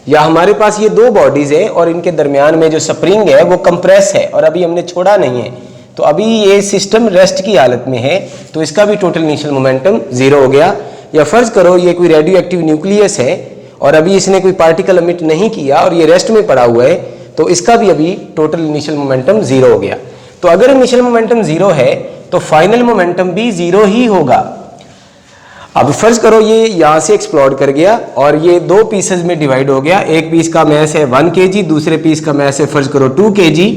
या हमारे पास ये दो बॉडीज़ है और इनके दरमियान में जो स्प्रिंग है वो कंप्रेस है और अभी हमने छोड़ा नहीं है, तो अभी ये सिस्टम रेस्ट की हालत में है, तो इसका भी टोटल इनिशियल मोमेंटम ज़ीरो हो गया। या फ़र्ज़ करो ये कोई रेडियो एक्टिव न्यूक्लियस है और अभी इसने कोई पार्टिकल एमिट नहीं किया और ये रेस्ट में पड़ा हुआ है, तो इसका भी अभी टोटल इनिशियल मोमेंटम ज़ीरो हो गया। तो अगर इनिशियल मोमेंटम ज़ीरो है तो फाइनल मोमेंटम भी ज़ीरो ही होगा। अब फर्ज करो ये यहाँ से एक्सप्लोड कर गया और ये दो पीसेज में डिवाइड हो गया, एक पीस का मैस है 1 kg, दूसरे पीस का मैस है फर्ज करो 2 kg,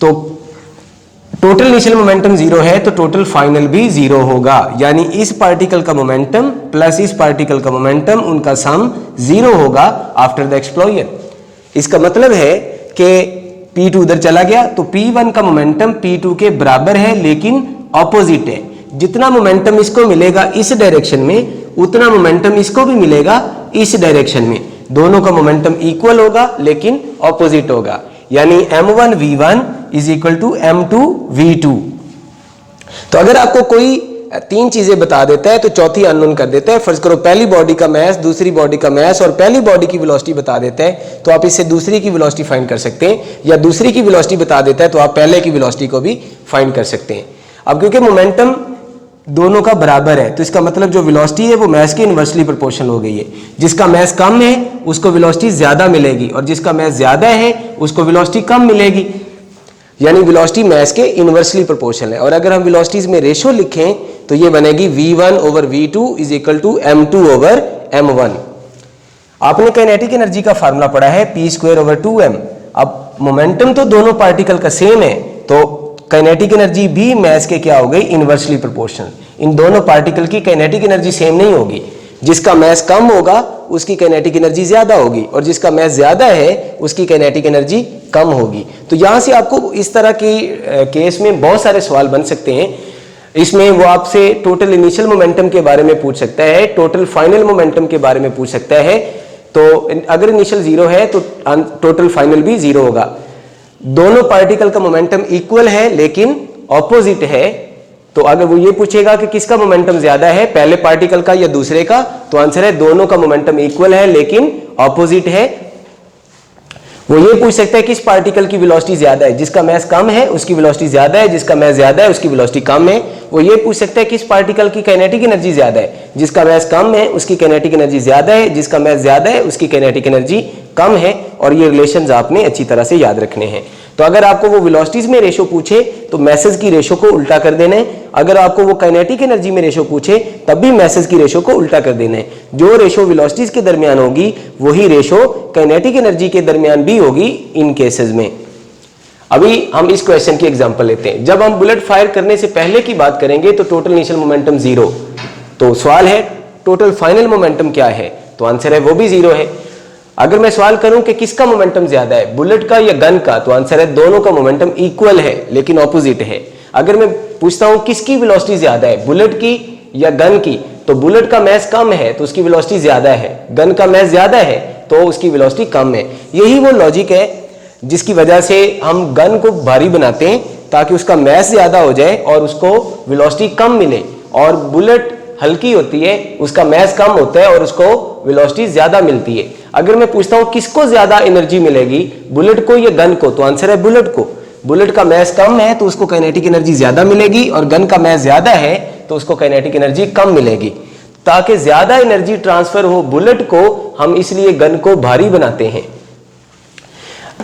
तो टोटल इनिशियल मोमेंटम जीरो है तो टोटल फाइनल भी जीरो होगा, यानी इस पार्टिकल का मोमेंटम प्लस इस पार्टिकल का मोमेंटम उनका सम जीरो होगा आफ्टर द एक्सप्लोजन। इसका मतलब है कि P2 उधर चला गया तो P1 का मोमेंटम P2 के बराबर है लेकिन ऑपोजिट है। जितना मोमेंटम इसको मिलेगा इस डायरेक्शन में उतना मोमेंटम इसको भी मिलेगा इस डायरेक्शन में। दोनों का मोमेंटम इक्वल होगा लेकिन ऑपोजिट होगा, यानी m1 v1 is equal to m2 v2। तो अगर आपको कोई तीन चीजें बता देता है तो चौथी अननोन कर देता है। फर्ज करो पहली बॉडी का मास, दूसरी बॉडी का मास और पहली बॉडी की वेलोसिटी बता देता है तो आप इससे दूसरी की वेलोसिटी फाइंड कर सकते हैं, या दूसरी की वेलोसिटी बता देता है तो आप पहले की वेलोसिटी को भी फाइंड कर सकते हैं। अब क्योंकि मोमेंटम दोनों का बराबर है तो इसका मतलब जो वेलोसिटी है वो मास के इनवर्सली प्रोपोर्शनल हो गई है। जिसका मास कम है उसको वेलोसिटी ज्यादा मिलेगी और जिसका मास ज्यादा है उसको वेलोसिटी कम मिलेगी, यानी वेलोसिटी मास के इनवर्सली प्रोपोर्शनल है। और अगर हम वेलोसिटीज में रेशो लिखें तो ये बनेगी v1 over v2 is equal to m2 over m1। आपने काइनेटिक एनर्जी का फार्मूला पढ़ा है p स्क्वायर ओवर 2m। अब मोमेंटम तो दोनों पार्टिकल का सेम है तो काइनेटिक एनर्जी भी मास के क्या हो गई, इनवर्सली प्रोपोर्शनल। इन दोनों पार्टिकल की काइनेटिक एनर्जी सेम नहीं होगी, जिसका मास कम होगा उसकी काइनेटिक एनर्जी ज्यादा होगी और जिसका मास ज्यादा है उसकी काइनेटिक एनर्जी कम होगी। तो यहां से आपको इस तरह की केस में बहुत सारे सवाल बन सकते हैं। इसमें वो आपसे टोटल इनिशियल मोमेंटम के बारे में पूछ सकता है, टोटल फाइनल मोमेंटम के बारे में पूछ सकता है। तो अगर इनिशियल जीरो है तो टोटल फाइनल भी जीरो होगा। दोनों पार्टिकल का मोमेंटम इक्वल है लेकिन ऑपोजिट है, तो अगर वो ये पूछेगा कि किसका मोमेंटम ज्यादा है, पहले पार्टिकल का या दूसरे का, तो आंसर है दोनों का मोमेंटम इक्वल है लेकिन ऑपोजिट है। वो ये पूछ सकता है किस पार्टिकल की वेलोसिटी ज्यादा है, जिसका मास कम है उसकी वेलोसिटी ज्यादा है, जिसका मास ज्यादा है उसकी वेलोसिटी कम है। वो ये पूछ सकता है किस पार्टिकल की काइनेटिक एनर्जी ज्यादा है, जिसका मास कम है उसकी काइनेटिक एनर्जी ज्यादा है, जिसका मास ज्यादा है उसकी काइनेटिक एनर्जी कम है। और ये रिलेशंस आपने अच्छी तरह से याद रखने हैं। तो अगर आपको वो वेलोसिटीज में रेशो पूछे तो मैसेज की रेशो को उल्टा कर देना है, अगर आपको वो काइनेटिक एनर्जी में रेशो पूछे तब भी मैसेज की रेशो को उल्टा कर देना है। जो रेशो वेलोसिटीज के दरमियान होगी वही रेशो काइनेटिक एनर्जी के दरमियान भी होगी इन केसेस में। अभी हम इस क्वेश्चन की एग्जांपल लेते हैं। जब हम बुलेट फायर करने से पहले की बात करेंगे तो टोटल इनिशियल मोमेंटम जीरो, तो सवाल है टोटल फाइनल मोमेंटम क्या है, तो आंसर है वो भी जीरो है। अगर मैं सवाल करूं कि किसका मोमेंटम ज्यादा है, बुलेट का या गन का, तो आंसर है दोनों का मोमेंटम इक्वल है लेकिन ऑपोजिट है। अगर मैं पूछता हूं किसकी वेलोसिटी ज्यादा है, बुलेट की या गन की, तो बुलेट का मास कम है तो उसकी वेलोसिटी ज्यादा है, गन का मास ज्यादा है तो उसकी वेलोसिटी कम है। यही वो लॉजिक है जिसकी वजह से हम गन को भारी बनाते हैं ताकि उसका मास ज्यादा हो जाए और उसको वेलोसिटी कम मिले, और बुलेट हल्की होती है उसका मास कम होता है और उसको वेलोसिटी ज्यादा मिलती है। अगर मैं पूछता हूं किसको ज्यादा एनर्जी मिलेगी, बुलेट को या गन को, तो आंसर है बुलेट को। बुलेट का मास कम है तो उसको काइनेटिक एनर्जी ज्यादा मिलेगी और गन का मास ज्यादा है तो उसको काइनेटिक एनर्जी कम मिलेगी। ताकि ज्यादा एनर्जी ट्रांसफर हो बुलेट को, हम इसलिए गन को भारी बनाते हैं।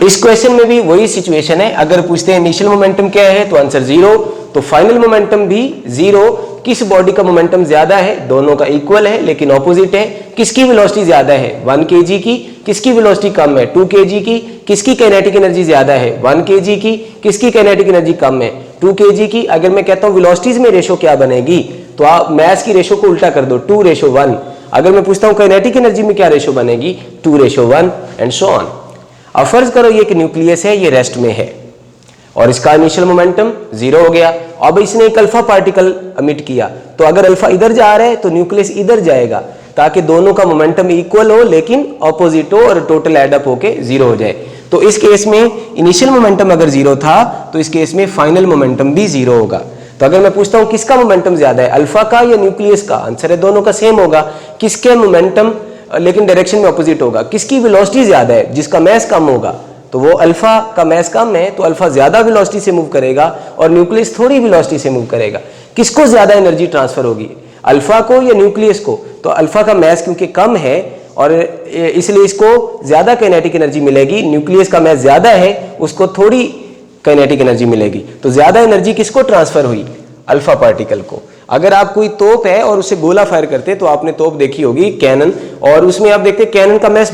इस क्वेश्चन में भी वही सिचुएशन है। अगर पूछते हैं इनिशियल मोमेंटम क्या है तो आंसर जीरो, तो फाइनल मोमेंटम भी जीरो। किस बॉडी का मोमेंटम ज्यादा है, दोनों का इक्वल है लेकिन ऑपोजिट है। किसकी वेलोसिटी ज्यादा है, 1 kg की, किसकी वेलोसिटी कम है, 2 kg की। किसकी काइनेटिक एनर्जी ज्यादा है, 1 kg की, किसकी काइनेटिक एनर्जी कम है, 2 kg की। अगर मैं कहता हूं वेलोसिटीज में रेशो क्या बनेगी, तो आप मास की रेशो को उल्टा कर दो, 2:1। अगर मैं पूछता हूं काइनेटिक एनर्जी में क्या रेशो बनेगी, 2:1 एंड सो ऑन। अब फर्ज करो ये एक न्यूक्लियस है, ये रेस्ट में है और इसका इनिशियल मोमेंटम जीरो हो गया। अब इसने एक अल्फा पार्टिकल एमिट किया, तो अगर अल्फा इधर जा रहा है तो न्यूक्लियस इधर जाएगा ताकि दोनों का मोमेंटम इक्वल हो लेकिन ऑपोजिट हो और टोटल एड अप होके जीरो हो जाए। तो इस केस में इनिशियल मोमेंटम अगर जीरो था तो इस केस में फाइनल मोमेंटम भी जीरो होगा। तो अगर मैं पूछता हूं किसका मोमेंटम ज्यादा है, अल्फा का या न्यूक्लियस का, आंसर है दोनों का सेम होगा। किसके मोमेंटम लेकिन डायरेक्शन में ऑपोजिट होगा। किसकी वेलोसिटी ज्यादा है, जिसका मास कम होगा, तो वो अल्फा का मास कम है तो अल्फा ज्यादा वेलोसिटी से मूव करेगा और न्यूक्लियस थोड़ी वेलोसिटी से मूव करेगा। किसको ज्यादा एनर्जी ट्रांसफर होगी, अल्फा को या न्यूक्लियस को, तो अल्फा का मास क्योंकि कम है और इसलिए इसको ज्यादा काइनेटिक एनर्जी मिलेगी। न्यूक्लियस का मास ज्यादा है उसको थोड़ी काइनेटिक एनर्जी मिलेगी। तो ज्यादा एनर्जी किसको ट्रांसफर हुई, अल्फा पार्टिकल को। अगर आप कोई तोप है और उसे गोला फायर करते हैं तो आपने तोप देखी होगी कैनन, और उसमें आप देखते हैं कैनन का मास